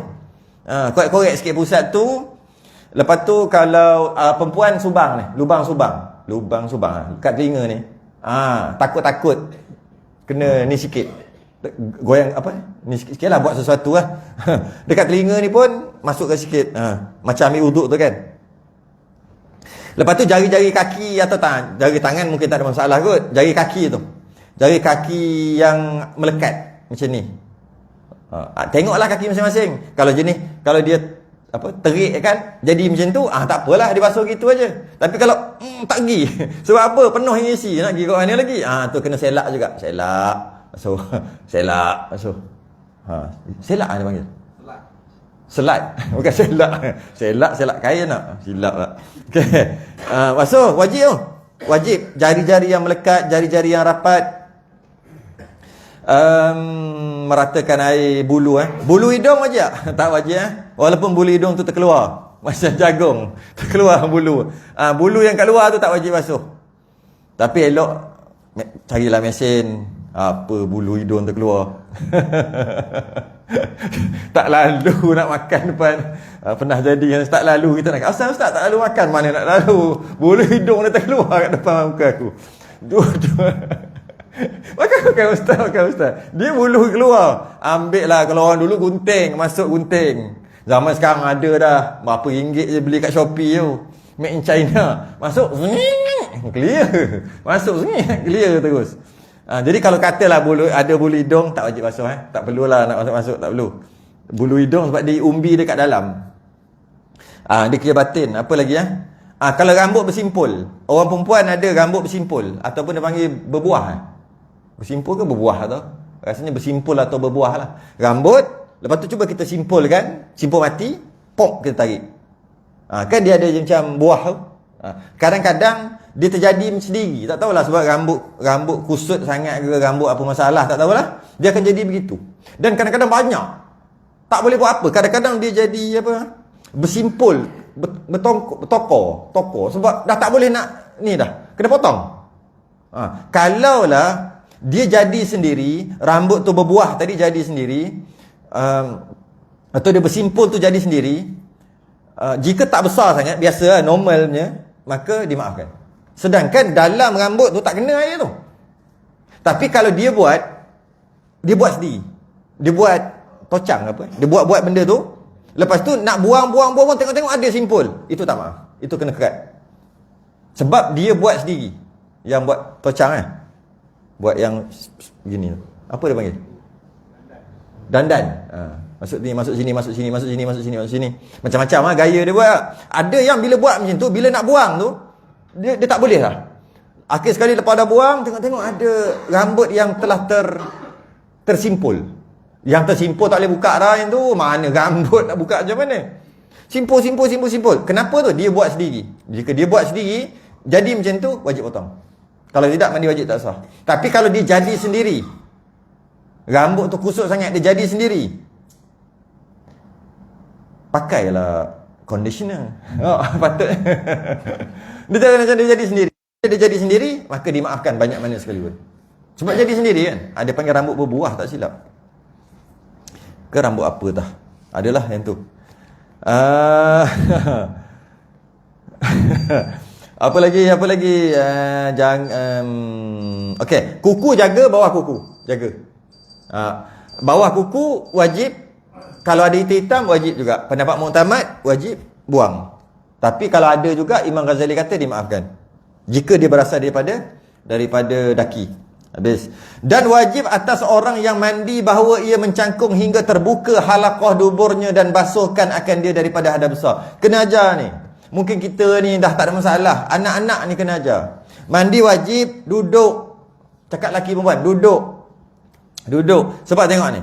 Korek sikit pusat tu. Lepas tu kalau perempuan subang ni, lubang subang kat telinga ni. Takut kena ni sikit. Goyang apa ni sikit lah, buat sesuatu lah. Dekat telinga ni pun masukkan sikit. Macam ambil uduk tu kan. Lepas tu jari-jari kaki atau jari tangan mungkin tak ada masalah kot. Jari kaki tu, jari kaki yang melekat macam ni. Tengoklah kaki masing-masing. Kalau dia terik kan, jadi macam tu, tak apalah, dia basuh gitu aja. Tapi kalau tak pergi, sebab apa, penuh yang isi, nak pergi kat mana lagi, tu kena selak juga. Selak basuh. Selak dia panggil. Selat. Bukan selak. Selak kain nak. Silap tak. Okey. Basuh wajib tu. Wajib. Jari-jari yang melekat, jari-jari yang rapat. Meratakan air bulu Bulu hidung wajib tak wajib walaupun bulu hidung tu terkeluar macam jagung terkeluar bulu. Bulu yang kat luar tu tak wajib basuh. Tapi elok carilah mesin apa bulu hidung terkeluar. Tak lalu nak makan depan. Pernah jadi kan, tak lalu kita nak Ustaz tak lalu makan, mana nak lalu bulu hidung dia terkeluar kat depan muka aku. Makan Ustaz. Dia bulu keluar. Ambil lah, kalau orang dulu gunting, masuk gunting. Zaman sekarang ada dah. Berapa ringgit je beli kat Shopee tu. Made in China. Masuk, clear. Masuk, clear terus. Jadi kalau katalah ada bulu hidung, tak wajib basuh. Tak perlulah nak masuk-masuk, tak perlu. Bulu hidung sebab dia umbi dekat dalam. Dia kira batin. Apa lagi kalau rambut bersimpul. Orang perempuan ada rambut bersimpul. Ataupun dia panggil berbuah. Bersimpul ke berbuah atau? Rasanya bersimpul atau berbuah lah. Rambut, lepas tu cuba kita simpulkan, simpul mati, pop kita tarik. Kan dia ada macam buah tu. Kadang-kadang dia terjadi sendiri. Tak tahulah sebab rambut kusut sangat ke, rambut apa masalah, tak tahulah. Dia akan jadi begitu. Dan kadang-kadang banyak. Tak boleh buat apa. Kadang-kadang dia jadi apa? Bersimpul, bertokor. Sebab dah tak boleh nak ni dah. Kena potong. Kalaulah dia jadi sendiri, rambut tu berbuah tadi jadi sendiri, atau dia bersimpul tu jadi sendiri, jika tak besar sangat, biasa normalnya, maka dimaafkan. Sedangkan dalam rambut tu tak kena air tu. Tapi kalau dia buat sendiri, dia buat tocang apa, dia buat benda tu, lepas tu nak buang, tengok-tengok ada simpul, itu tak maaf, itu kena kerat. Sebab dia buat sendiri. Yang buat tocang buat yang gini. Apa dia panggil? Dandan. Masuk sini. Macam-macam gaya dia buat. Ada yang bila buat macam tu, bila nak buang tu, dia tak boleh lah. Akhir sekali lepas dah buang, tengok-tengok ada rambut yang telah tersimpul. Yang tersimpul tak boleh buka dah yang tu. Mana rambut nak buka macam mana? Simpul. Kenapa tu? Dia buat sendiri. Jika dia buat sendiri, jadi macam tu, wajib potong. Kalau tidak, mandi wajib tak sah. Tapi kalau dia jadi sendiri, rambut tu kusut sangat, dia jadi sendiri, pakailah conditioner. Patut. Dia jadi sendiri. Dia jadi sendiri, maka dimaafkan banyak mana sekalipun. Sebab jadi sendiri kan. Ada panggil rambut berbuah, tak silap. Ke rambut apa dah? Adalah yang tu. Apa lagi? Okey, kuku jaga, bawah kuku jaga. Bawah kuku wajib. Kalau ada hitam wajib juga. Pendapat muktamad wajib buang. Tapi kalau ada juga, Imam Ghazali kata dimaafkan jika dia berasal daripada daki. Habis. Dan wajib atas orang yang mandi bahawa ia mencangkung hingga terbuka halaqah duburnya dan basuhkan akan dia daripada hadas besar. Kena ajar ni. Mungkin kita ni dah tak ada masalah. Anak-anak ni kena ajar. Mandi wajib, duduk. Cakap lelaki perempuan, duduk. Sebab tengok ni.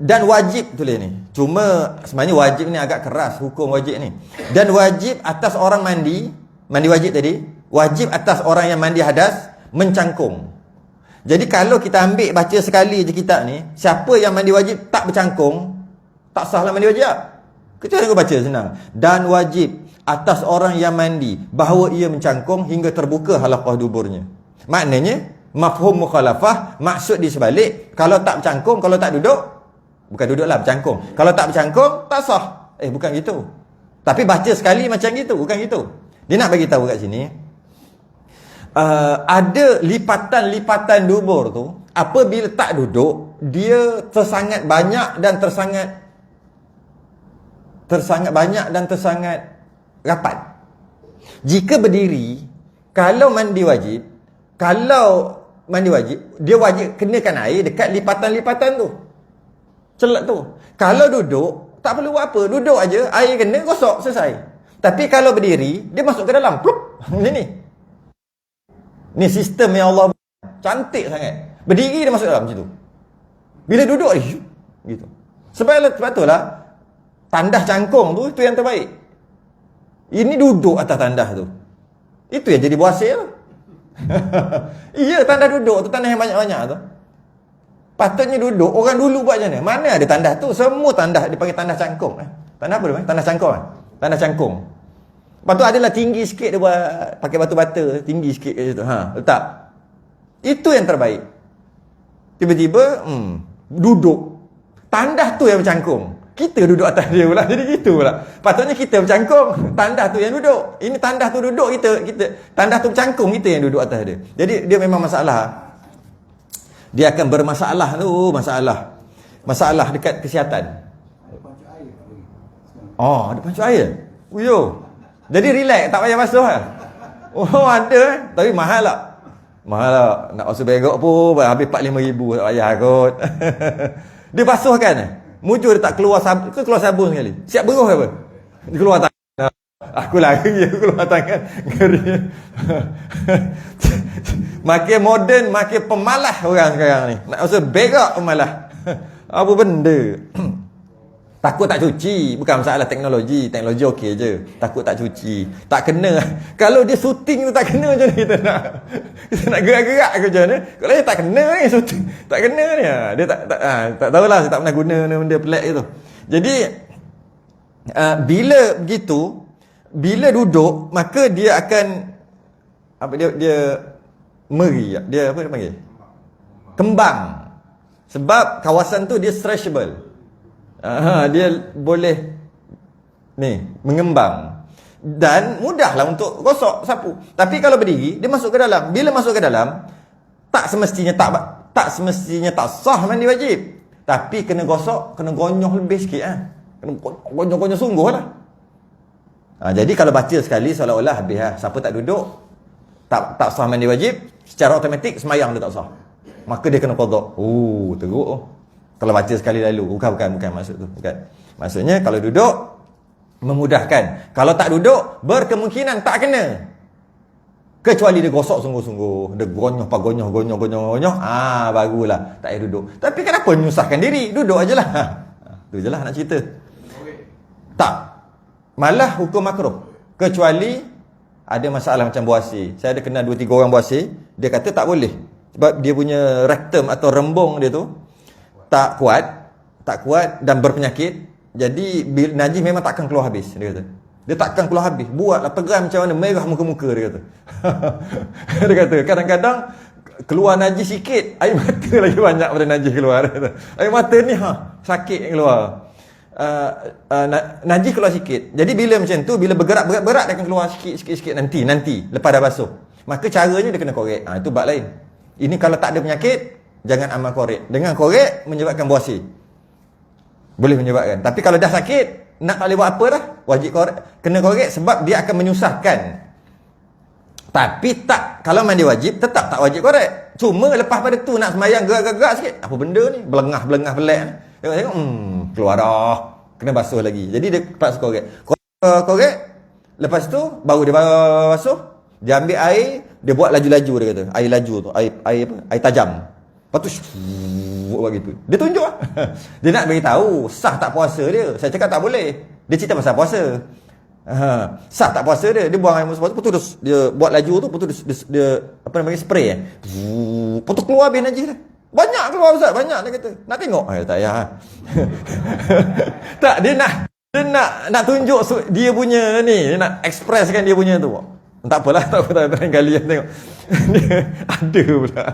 Dan wajib tulis ni. Cuma sebenarnya wajib ni agak keras, hukum wajib ni. Dan wajib atas orang mandi wajib tadi, wajib atas orang yang mandi hadas mencangkung. Jadi kalau kita ambil baca sekali je kitab ni, siapa yang mandi wajib tak bercangkung, tak sahlah mandi wajib. Kita tengok baca senang. Dan wajib atas orang yang mandi bahawa ia mencangkung hingga terbuka halaqah duburnya. Maknanya mafhum mukhalafah, maksud di sebalik, kalau tak bercangkung, kalau tak duduk, bukan duduklah, bercangkung. Kalau tak bercangkung, tak sah. Bukan gitu. Tapi baca sekali macam gitu, bukan gitu. Dia nak bagi tahu kat sini, ada lipatan-lipatan dubur tu, apabila tak duduk, dia tersangat banyak dan tersangat rapat. Jika berdiri, kalau mandi wajib, dia wajib kenakan air dekat lipatan-lipatan tu, celak tu. Kalau duduk, tak perlu buat apa, duduk aja, air kena, gosok, selesai. Tapi kalau berdiri, dia masuk ke dalam, plup, macam ni. Ni sistem yang Allah cantik sangat. Berdiri dia masuk dalam macam tu. Bila duduk dia gitu. Sebab itulah tandas cangkung tu, itu yang terbaik. Ini duduk atas tandas tu, itu yang jadi buasir. Iya, tandas duduk tu, tandas yang banyak-banyak tu. Patutnya duduk. Orang dulu buat macam mana? Mana ada tandas tu? Semua tandas dipanggil tandas cangkung. Tandas apa dia panggil? Tandas cangkung. Tandas cangkung. Lepas tu adalah tinggi sikit dia buat, pakai batu bata, tinggi sikit kat situ. Letak. Itu yang terbaik. Tiba-tiba, duduk. Tandas tu yang bercangkung. Kita duduk atas dia pula. Jadi gitu pula. Patutnya kita bercangkung. Tandas tu yang duduk. Ini tandas tu duduk, kita tandas tu bercangkung, kita yang duduk atas dia. Jadi dia memang masalah. Dia akan bermasalah tu, masalah dekat kesihatan. Oh, ada pancuk air. Uyo. Jadi relax, tak payah basuh lah. Oh, ada. Tapi mahal tak? Mahal tak? Nak basuh begok pun habis 4-5 ribu. Tak payah kot. Dia basuh kan? Mujur dia tak keluar sabun. Ke keluar sabun sekali? Siap beruh apa? Dia keluar tangan. Aku lagi keluar tangan. Ngeri. Makin moden, makin pemalas orang sekarang ni. Nak basuh begok pemalas. Apa benda? Takut tak cuci. Bukan masalah teknologi. Teknologi okey je. Takut tak cuci. Tak kena. Kalau dia syuting tu tak kena macam ni kita nak gerak-gerak ke macam mana. Kalau dia tak kena ni syuting. Tak kena ni. Dia tak tahulah. Saya tak pernah guna benda pelik itu. Jadi bila begitu, bila duduk, maka dia akan dia meri. Dia apa dia panggil? Kembang. Sebab kawasan tu dia stretchable. Dia boleh mengembang dan mudahlah untuk gosok sapu. Tapi kalau berdiri, dia masuk ke dalam. Bila masuk ke dalam, tak semestinya tak sah mandi wajib. Tapi kena gosok, kena gonyoh lebih sikit Kena gonyoh sungguhlah. Jadi kalau baca sekali seolah-olah habis siapa tak duduk tak sah mandi wajib, secara automatik semayang dia tak sah. Maka dia kena qada. Teruk. Kalau baca sekali lalu. Bukan maksud tu. Bukan. Maksudnya kalau duduk memudahkan. Kalau tak duduk berkemungkinan tak kena. Kecuali dia gosok sungguh-sungguh. Dia gonyoh. Barulah tak payah duduk. Tapi kenapa menyusahkan diri? Duduk ajalah. Tu je lah nak cerita. Tak. Malah hukum makruh. Kecuali ada masalah macam buasir. Saya ada kenal 2-3 orang buasir. Dia kata tak boleh. Sebab dia punya rektum atau rembung dia tu tak kuat dan berpenyakit. Jadi najis memang takkan keluar habis, dia kata. Dia takkan keluar habis. Buatlah pegang macam mana, merah muka-muka, dia kata. Dia kata kadang-kadang keluar najis sikit, air mata lagi banyak pada najis keluar, dia kata. Air mata ni sakit keluar. Najis keluar sikit. Jadi bila macam tu, bila bergerak berat-berat dia akan keluar sikit-sikit nanti lepas dah basuh. Maka caranya dia kena korek. Itu bab lain. Ini kalau tak ada penyakit, jangan amal korek. Dengan korek menyebabkan buasir. Boleh menyebabkan. Tapi kalau dah sakit, nak tak boleh buat apa dah. Wajib korek. Kena korek sebab dia akan menyusahkan. Tapi tak, kalau mandi wajib, tetap tak wajib korek. Cuma lepas pada tu nak semayang gerak-gerak sikit. Apa benda ni? Belengah-belengah pelik. Tengok-tengok, keluar dah. Kena basuh lagi. Jadi dia terpaksa korek. Korek. Lepas tu, baru dia basuh. Dia ambil air, dia buat laju-laju, dia kata. Air laju tu. Air apa? Air tajam. Lepas tu buat gitu. Dia tunjuk dia nak beritahu sah tak puasa dia. Saya cakap tak boleh. Dia cerita pasal puasa. Sah tak puasa dia. Dia buang air puasa, putus dia buat laju tu, putus dia apa namanya, spray putus keluar habis najis dia. Banyak keluar Ustaz, banyak dia kata. Nak tengok? Tak payah. Tak, dia nak tunjuk dia punya ni, dia nak expresskan dia punya tu. Tak apalah, tak apa lain kali tengok. Dia ada pula.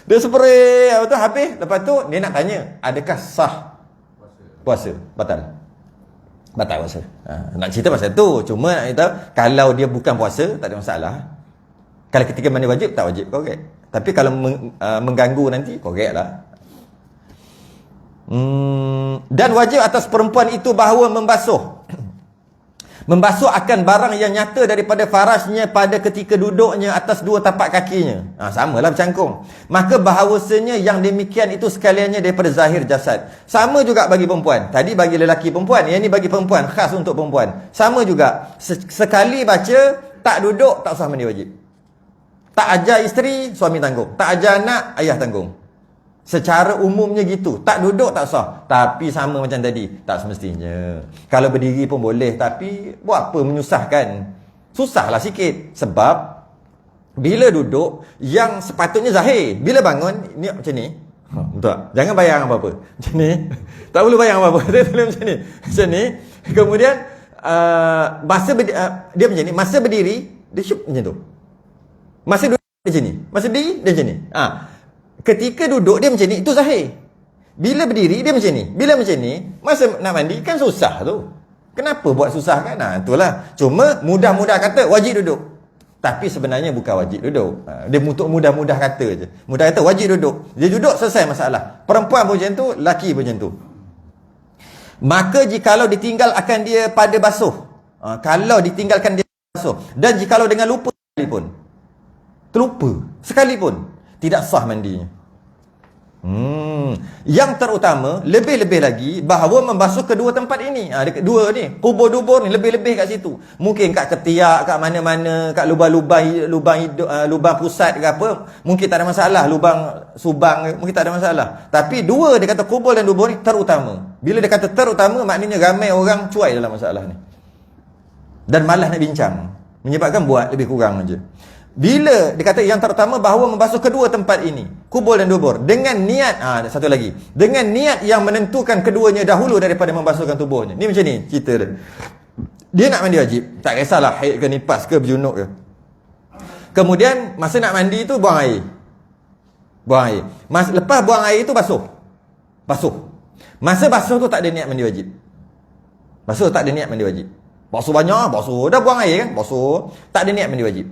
Dia spray apa tu habis. Lepas tu dia nak tanya, adakah sah puasa? Batal puasa. Nak cerita pasal tu. Cuma nak tahu, kalau dia bukan puasa tak ada masalah. Kalau ketika mandi wajib tak wajib korek. Tapi kalau mengganggu nanti korek lah. Dan wajib atas perempuan itu bahawa membasuh akan barang yang nyata daripada farasnya pada ketika duduknya atas dua tapak kakinya. Samalah bercangkung. Maka bahawasanya yang demikian itu sekaliannya daripada zahir jasad. Sama juga bagi perempuan. Tadi bagi lelaki perempuan, yang ni bagi perempuan, khas untuk perempuan. Sama juga. Sekali baca, tak duduk, tak sah mandi wajib. Tak ajar isteri, suami tanggung. Tak ajar anak, ayah tanggung. Secara umumnya gitu. Tak duduk tak sah. Tapi sama macam tadi, tak semestinya. Kalau berdiri pun boleh. Tapi buat apa menyusahkan? Susahlah sikit. Sebab Bila duduk, yang sepatutnya zahir. Bila bangun, niat macam ni. Betul tak? Jangan bayang apa-apa. Macam ni. Tak perlu bayang apa-apa. Dia tulis macam ni. Macam ni. Kemudian, dia macam ni. Masa berdiri, dia syup macam tu. Masa duduk, dia macam ni. Masa berdiri, dia macam ni. Ketika duduk, dia macam ni. Itu zahir. Bila berdiri, dia macam ni. Bila macam ni, masa nak mandi, kan susah tu. Kenapa buat susah kan? Itulah. Cuma, mudah-mudah kata, wajib duduk. Tapi sebenarnya bukan wajib duduk. Dia untuk mudah-mudah kata je. Mudah kata wajib duduk. Dia duduk, selesai masalah. Perempuan pun macam tu, lelaki pun macam tu. Maka jikalau ditinggalkan dia pada basuh. Kalau ditinggalkan dia basuh. Dan jikalau dengan lupa sekalipun. Terlupa sekalipun. Tidak sah mandinya. Yang terutama, lebih-lebih lagi, bahawa membasuh kedua tempat ini. Dua ni, kubur dubur ni, lebih-lebih kat situ. Mungkin kat ketiak, kat mana-mana, kat lubang pusat ke apa, mungkin tak ada masalah. Lubang subang, mungkin tak ada masalah. Tapi dua, dia kata kubur dan dubur ni terutama. Bila dia kata terutama, maknanya ramai orang cuai dalam masalah ni. Dan malas nak bincang. Menyebabkan buat lebih kurang aja. Bila dia kata yang terutama bahawa membasuh kedua tempat ini, kubur dan dubur, dengan niat, satu lagi, dengan niat yang menentukan keduanya dahulu daripada membasuhkan tubuhnya. Ni macam ni cerita dia. Dia nak mandi wajib, tak kisahlah haid ke nifas ke berjunuk ke. Kemudian masa nak mandi tu buang air. Buang air. Lepas buang air tu basuh. Masa basuh tu tak ada niat mandi wajib. Basuh tak ada niat mandi wajib. Basuh banyak, basuh dah buang air kan, basuh, tak ada niat mandi wajib.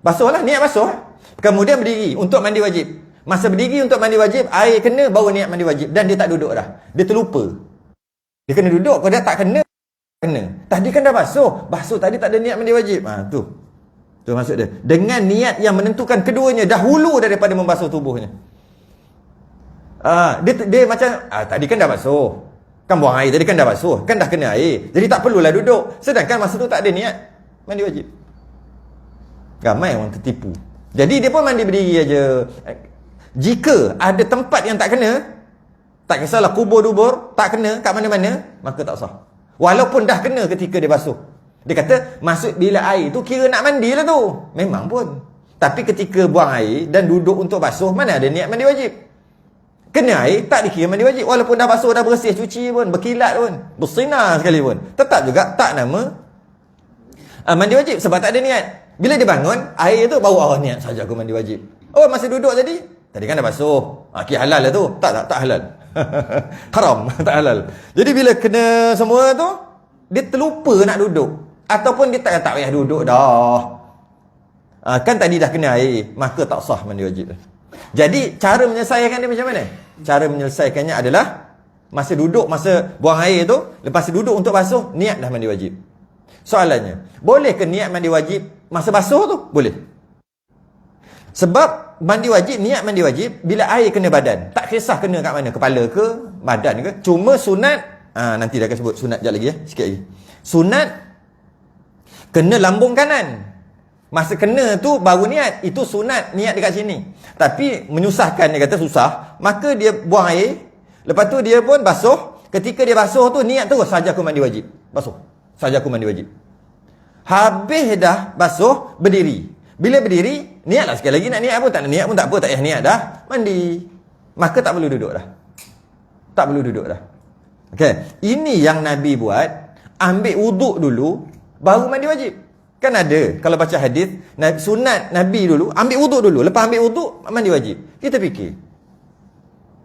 Basuhlah, niat basuh. Kemudian berdiri untuk mandi wajib. Masa berdiri untuk mandi wajib, air kena, baru niat mandi wajib. Dan dia tak duduk dah. Dia terlupa. Dia kena duduk, kalau dia tak kena, tadi kan dah basuh. Basuh tadi tak ada niat mandi wajib. Tu maksud dia. Dengan niat yang menentukan keduanya dahulu daripada membasuh tubuhnya. Dia macam, tadi kan dah basuh. Kan buang air, tadi kan dah basuh. Kan dah kena air. Jadi tak perlulah duduk. Sedangkan masa tu tak ada niat mandi wajib. Ramai orang tertipu. Jadi dia pun mandi berdiri aja. Jika ada tempat yang tak kena, tak kisahlah kubur dubur, tak kena kat mana-mana, maka tak sah. Walaupun dah kena ketika dia basuh. Dia kata, maksud bila air tu kira nak mandi lah tu. Memang pun. Tapi ketika buang air dan duduk untuk basuh, mana ada niat mandi wajib. Kena air, tak dikira mandi wajib. Walaupun dah basuh, dah bersih, cuci pun, berkilat pun, bersinar sekali pun, tetap juga tak nama mandi wajib sebab tak ada niat. Bila dia bangun, air tu baru niat saja aku mandi wajib. Masa duduk tadi kan dah basuh. Kira halal lah tu. Tak halal. Haram, tak halal. Jadi bila kena semua tu, dia terlupa nak duduk. Ataupun dia tak payah duduk dah. Kan tadi dah kena air, maka tak sah mandi wajib. Jadi cara menyelesaikan dia macam mana? Cara menyelesaikannya adalah masa duduk, masa buang air tu, lepas duduk untuk basuh, niat dah mandi wajib. Soalannya, boleh ke niat mandi wajib masa basuh tu? Boleh. Sebab mandi wajib, niat mandi wajib bila air kena badan. Tak kisah kena kat mana, kepala ke, badan ke. Cuma sunat, nanti dah akan sebut sunat sekejap lagi sikit lagi. Sunat kena lambung kanan. Masa kena tu baru niat. Itu sunat niat dekat sini. Tapi menyusahkan, dia kata susah, maka dia buang air, lepas tu dia pun basuh. Ketika dia basuh tu niat terus, saja aku mandi wajib. Basuh, saja aku mandi wajib. Habis dah basuh, berdiri. Bila berdiri, niatlah sekali lagi nak niat apa. Tak nak niat pun tak apa, tak payah niat dah, mandi. Maka tak perlu duduk dah. Tak perlu duduk dah. Okay. Ini yang Nabi buat. Ambil wuduk dulu, baru mandi wajib. Kan ada, kalau baca hadis, sunat Nabi dulu, ambil wuduk dulu. Lepas ambil wuduk, mandi wajib. Kita fikir,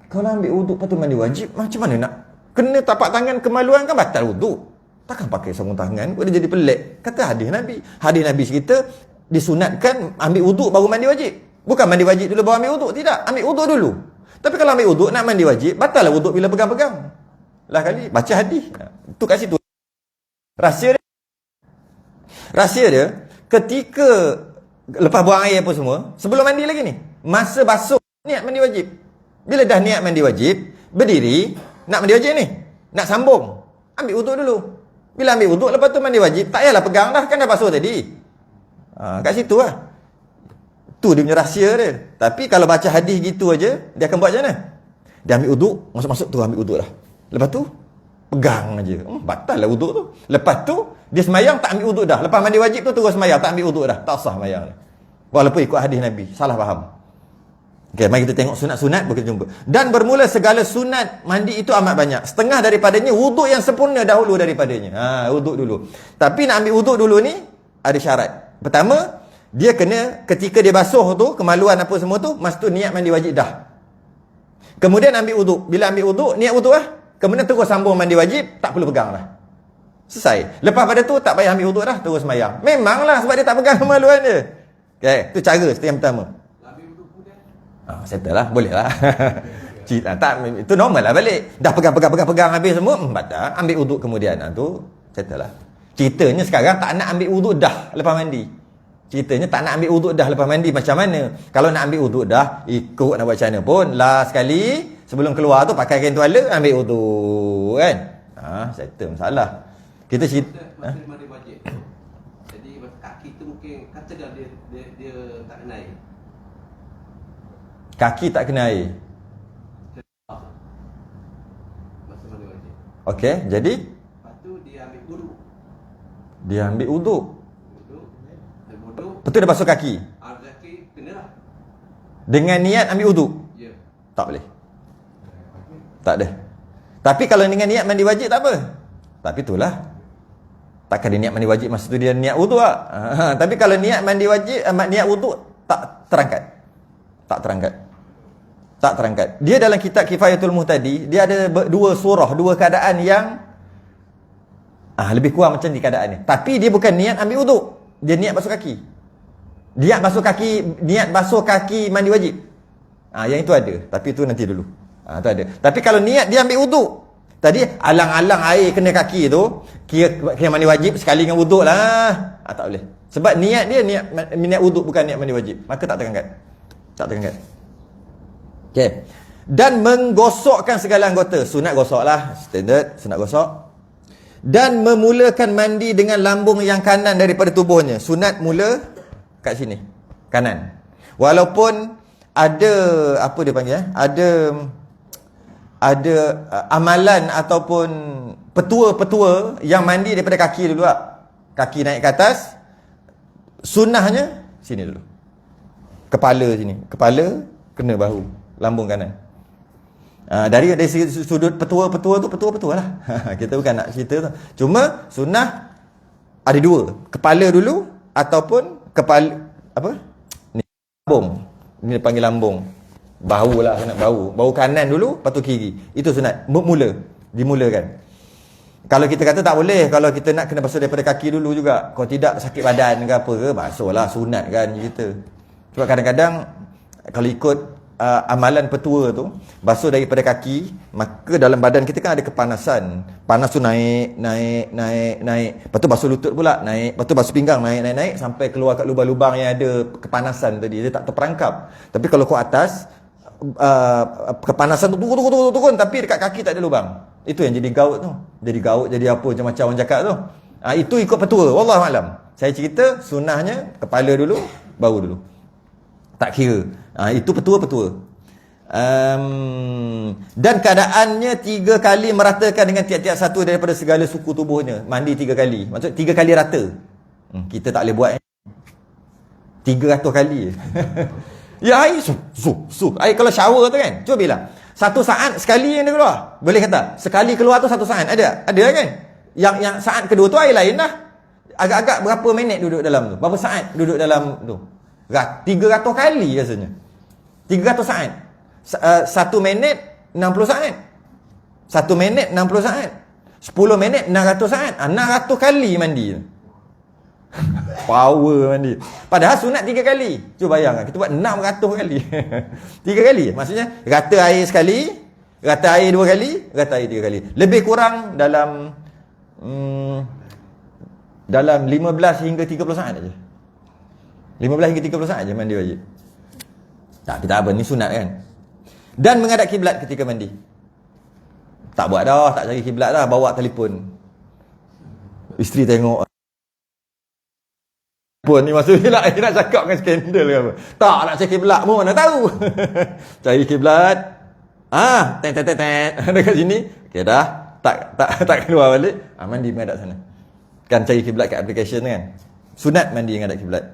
kalau ambil wuduk lepas tu mandi wajib, macam mana nak? Kena tapak tangan kemaluan kan batal wuduk. Takkan pakai sarung tangan, boleh jadi pelik. Kata hadis Nabi. Hadis Nabi cerita, disunatkan ambil wuduk baru mandi wajib. Bukan mandi wajib dulu baru ambil wuduk. Tidak, ambil wuduk dulu. Tapi kalau ambil wuduk, nak mandi wajib, batal lah wuduk bila pegang-pegang. Lah kali, baca hadis. Itu kat situ. Rahsia dia, ketika lepas buang air apa semua, sebelum mandi lagi ni, masa basuh, niat mandi wajib. Bila dah niat mandi wajib, berdiri, nak mandi wajib ni, nak sambung, ambil wuduk dulu. Bila ambil wuduk, lepas tu mandi wajib, tak payahlah pegang dah, kan dah basuh tadi. Kat situ lah. Tu dia punya rahsia dia. Tapi kalau baca hadis gitu aja, dia akan buat macam mana? Dia ambil wuduk, masuk-masuk tu ambil wuduk dah. Lepas tu, pegang aja. Batal lah wuduk tu. Lepas tu, dia semayang tak ambil wuduk dah. Lepas mandi wajib tu terus semayang, tak ambil wuduk dah. Tak sah semayang. Walaupun ikut hadis Nabi. Salah faham. Okay, mari kita tengok sunat-sunat kita jumpa. Dan bermula segala sunat mandi itu amat banyak. Setengah daripadanya wuduk yang sempurna dahulu daripadanya. Wuduk dulu. Tapi nak ambil wuduk dulu ni ada syarat. Pertama, dia kena ketika dia basuh tu, kemaluan apa semua tu, masa tu niat mandi wajib dah. Kemudian ambil wuduk. Bila ambil wuduk, niat wuduk lah. Kemudian terus sambung mandi wajib, tak perlu pegang lah. Selesai. Lepas pada tu tak payah ambil wuduk dah, terus sembahyang. Memanglah sebab dia tak pegang kemaluan dia. Okay, tu cara yang pertama. Settle lah, boleh lah. Tak, itu normal lah balik. Dah pegang habis semua, batal. Ambil wuduk kemudian. Tu settle lah. Ceritanya sekarang tak nak ambil wuduk dah lepas mandi. Ceritanya tak nak ambil wuduk dah lepas mandi. Macam mana? Kalau nak ambil wuduk dah, ikut nak buat macam mana pun, last sekali sebelum keluar tu pakai kain tuala, ambil wuduk kan. Settle masalah. Kita cerita masa mandi wajib. Jadi kaki tu mungkin katakan dia tak kena air. Kaki tak kena air. Masa mandi wajib. Okey, jadi lepas tu dia ambil wuduk. Dia ambil wuduk. Wuduk. Lepas tu dia basuh kaki. Kaki kena lah. Dengan niat ambil wuduk. Ya. Tak boleh. Tak ada. Tapi kalau dengan niat mandi wajib tak apa. Tapi itulah. Takkan dia niat mandi wajib masa tu dia niat wuduk lah. Tapi kalau niat mandi wajib, niat wuduk tak terangkat. Tak terangkat. Tak terangkat. Dia dalam kitab Kifayatul Muhtadi, dia ada dua surah, dua keadaan yang lebih kurang macam ni keadaan ni. Tapi dia bukan niat ambil wuduk. Dia niat basuh kaki. Niat basuh kaki mandi wajib. Yang itu ada. Tapi itu nanti dulu. Itu ada. Tapi kalau niat dia ambil wuduk. Tadi alang-alang air kena kaki tu, kira mandi wajib sekali dengan wuduk lah. Tak boleh. Sebab niat dia niat wuduk bukan niat mandi wajib. Maka tak terangkat. Tak terangkat. Okey. Dan menggosokkan segala anggota. Sunat gosok lah. Standard. Sunat gosok. Dan memulakan mandi dengan lambung yang kanan daripada tubuhnya. Sunat mula kat sini. Kanan. Walaupun ada, apa dia panggil? Ada amalan ataupun petua-petua yang mandi daripada kaki dulu lah. Kaki naik ke atas. Sunnahnya sini dulu. Kepala sini. Kepala kena bahu. Lambung kanan. Dari sudut petua-petua tu, petua-petua lah. Kita bukan nak cerita tu. Cuma sunnah ada dua. Kepala dulu ataupun kepala apa? Ni lambung. Ni panggil lambung. Bahu lah, sunat bahu. Bahu kanan dulu, lepas tu kiri. Itu sunat. Dimulakan. Kalau kita kata tak boleh, kalau kita nak kena basuh daripada kaki dulu juga. Kalau tidak sakit badan ke apa ke, basuhlah, sunat kan kita. Sebab kadang-kadang kalau ikut amalan petua tu, basuh daripada kaki, maka dalam badan kita kan ada kepanasan. Panas tu naik. Lepas tu basuh lutut pula, naik. Lepas tu basuh pinggang, naik sampai keluar kat lubang-lubang yang ada kepanasan tadi. Dia tak terperangkap. Tapi kalau kau atas, kepanasan tu turun, tapi dekat kaki tak ada lubang. Itu yang jadi gaut tu. Jadi gaut, jadi apa macam-macam orang cakap tu. Itu ikut petua. Wallahualam. Saya cerita sunnahnya kepala dulu, bahu dulu. Tak kira. Itu petua-petua. Dan keadaannya 3 kali meratakan dengan tiap-tiap satu daripada segala suku tubuhnya. Mandi 3 kali. Maksud 3 kali rata. Kita tak boleh buat 300 kali. Ya, air air kalau shower tu kan. Cuba bilang. 1 saat sekali yang dia keluar. Boleh kata. Sekali keluar tu 1 saat. Ada kan? Yang saat kedua tu air lain dah. Agak-agak berapa minit duduk dalam tu? Berapa saat duduk dalam tu? 300 kali rasanya. 300 saat. 1 minit 60 saat. 1 minit 60 saat. 10 minit 600 saat. 600 kali mandi. Power mandi. Padahal sunat 3 kali. Cuba bayangkan, kita buat 600 kali. 3 kali. Maksudnya rata air sekali, rata air 2 kali, rata air 3 kali. Lebih kurang dalam 15 hingga 30 saat aja. 15 hingga 30 saat aja mandi wajib. Tak, kita apa ni sunat kan. Dan menghadap kiblat ketika mandi. Tak buat dah, tak cari kiblat dah, bawa telefon. Isteri tengok. Pun ni maksudnya nak cakap dengan skandal ke apa. Tak nak cari kiblat pun mana tahu. Cari kiblat. Dekat sini. Okey dah. Tak keluar balik. Mandi menghadap sana. Kan cari kiblat kat aplikasi kan. Sunat mandi menghadap kiblat.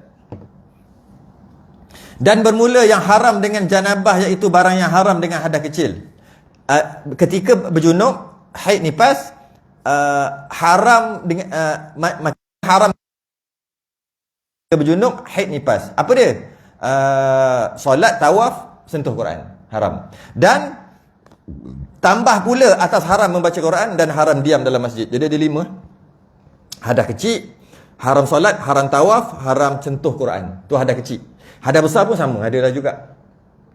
Dan bermula yang haram dengan janabah, iaitu barang yang haram dengan hadas kecil. Ketika berjunub, haid nifas, haram dengan haram berjunub, haid nifas. Apa dia? Solat, tawaf, sentuh Quran, haram. Dan tambah pula atas haram membaca Quran dan haram diam dalam masjid. Jadi ada 5. Hadas kecil, haram solat, haram tawaf, haram sentuh Quran. Tu hadas kecil. Hadas besar pun sama, ada lah juga.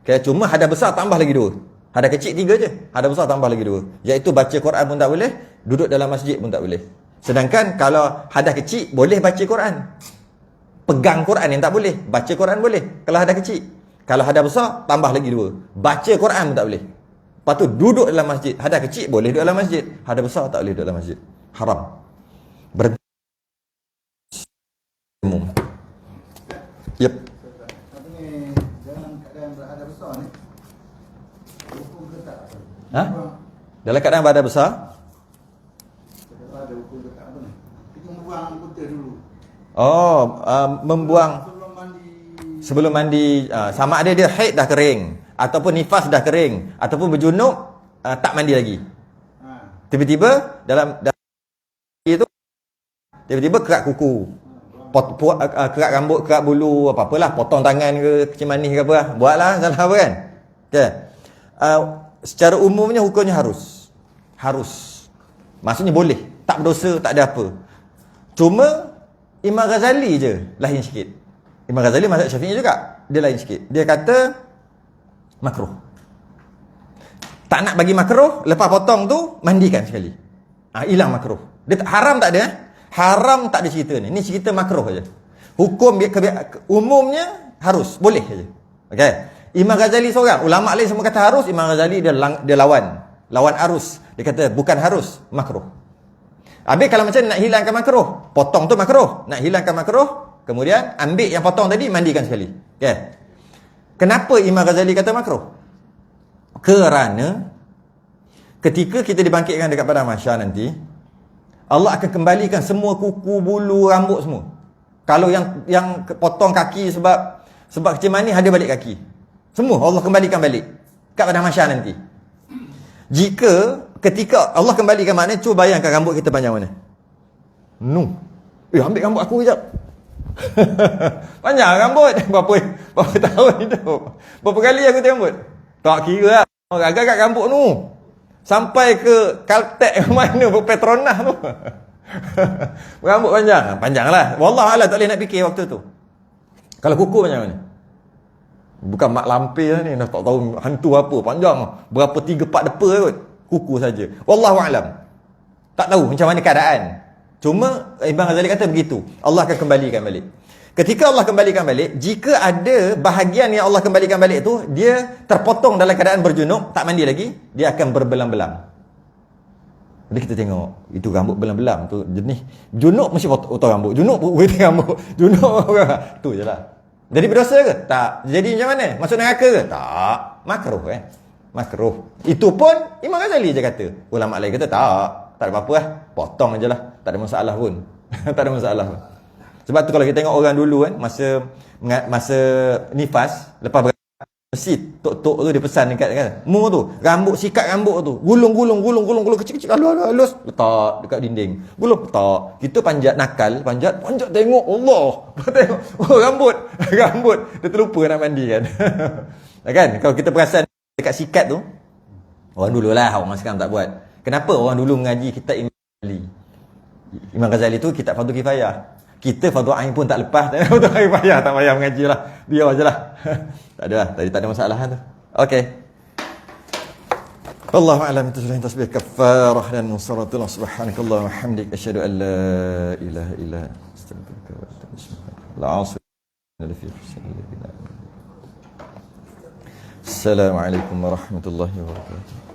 Okay, cuma hadas besar tambah lagi 2. Hadas kecil 3 je. Hadas besar tambah lagi 2. Iaitu baca Quran pun tak boleh, duduk dalam masjid pun tak boleh. Sedangkan kalau hadas kecil boleh baca Quran. Pegang Quran yang tak boleh, baca Quran boleh. Kalau hadas kecil. Kalau hadas besar tambah lagi 2. Baca Quran pun tak boleh. Lepas tu duduk dalam masjid. Hadas kecil boleh duduk dalam masjid. Hadas besar tak boleh duduk dalam masjid. Haram. Berhenti. Umum. Yep. Tapi ni dalam keadaan berada besar ni, hukum ke tak? Ha? Dalam keadaan berada besar? Ada hukum ke tak apa ni? Kita membuang kota dulu. Oh, membuang Sebelum mandi. sebelum mandi, sama ada dia haid dah kering ataupun nifas dah kering ataupun berjunub, tak mandi lagi. Ha. Tiba-tiba dalam itu tiba-tiba kerak kuku, kerak rambut, kerak bulu, apa-apalah, potong tangan ke, kecil manis ke apa lah. Buatlah, salah apa kan? Okay. Secara umumnya hukumnya harus. Maksudnya boleh, tak berdosa, tak ada apa. Cuma Imam Ghazali je lain sikit. Imam Ghazali mazhab Syafi'i juga, dia lain sikit. Dia kata makruh. Tak nak bagi makruh, lepas potong tu mandikan sekali. Hilang makruh. Dia haram tak ada. Haram tak ada cerita ni. Ni cerita makruh aja. Hukum umumnya harus, boleh aja. Okey. Imam Ghazali seorang, ulama lain semua kata harus, Imam Ghazali dia lawan arus. Dia kata bukan harus, makruh. Habis kalau macam nak hilangkan makruh, potong tu makruh. Nak hilangkan makruh, kemudian ambil yang potong tadi, mandikan sekali. Okey. Kenapa Imam Ghazali kata makruh? Kerana ketika kita dibangkitkan dekat padang mahsyar nanti, Allah akan kembalikan semua kuku, bulu, rambut semua. Kalau yang potong kaki sebab kecil manis, ada balik kaki. Semua Allah kembalikan balik kat padang mahsyar nanti. Jika ketika Allah kembalikan, maknanya cuba bayangkan rambut kita panjang mana. Ambil rambut aku sekejap. Panjang rambut. Berapa tahun hidup? Berapa kali aku tengok rambut? Tak kira lah. Agak-agak rambut tu sampai ke Caltech mana, Petronas tu. Rambut panjang. Panjang lah. Wallahualam tak boleh nak fikir waktu tu. Kalau kuku macam mana? Bukan mak lampir lah ni, tak tahu hantu apa, panjang. Berapa 3-4 depa kot. Kuku saja. Wallahualam. Tak tahu macam mana keadaan. Cuma Imam Ghazali kata begitu. Allah akan kembalikan balik. Ketika Allah kembalikan balik, jika ada bahagian yang Allah kembalikan balik tu, dia terpotong dalam keadaan berjunub, tak mandi lagi, dia akan berbelang-belang. Jadi kita tengok, itu rambut belang-belang tu jenis junub, mesti potong rambut. Junub potong rambut. Junub tu je lah. Jadi berdosa ke? Tak. Jadi macam mana? Masuk neraka ke? Tak. Makruh makruh. Itu pun Imam Ghazali je kata. Ulama lain kata tak ada apa-apa lah. Potong je lah. Tak ada masalah pun. Tak ada masalah pun. Sebab tu kalau kita tengok orang dulu kan, masa nifas, lepas masjid, tok-tok tu dia pesan dekat kan, mu tu, rambut, sikat rambut tu, gulung kecil-kecil, halus, letak dekat dinding. Gulung, letak. Kita panjat tengok, Allah. Tengok, rambut. Dia terlupa nak mandi kan. Kan? Kalau kita perasan dekat sikat tu, orang dululah, orang sekarang tak buat. Kenapa orang dulu mengaji kitab Imam Ghazali? Imam Ghazali tu kitab fardu kifayah. Kita fardu ain pun tak lepas. Fardu ain payah, tak payah mengaji lah. Biar je lah. Tak ada lah. Tadi tak ada masalah tu. Okey. Wallahu a'lam. Itu sudah tasbih kafarah dan musaratul subhanakallah wa hamdik asyhadu an la ilaha illa anta astaghfiruka wa atubu ilaik. Assalamualaikum warahmatullahi wabarakatuh.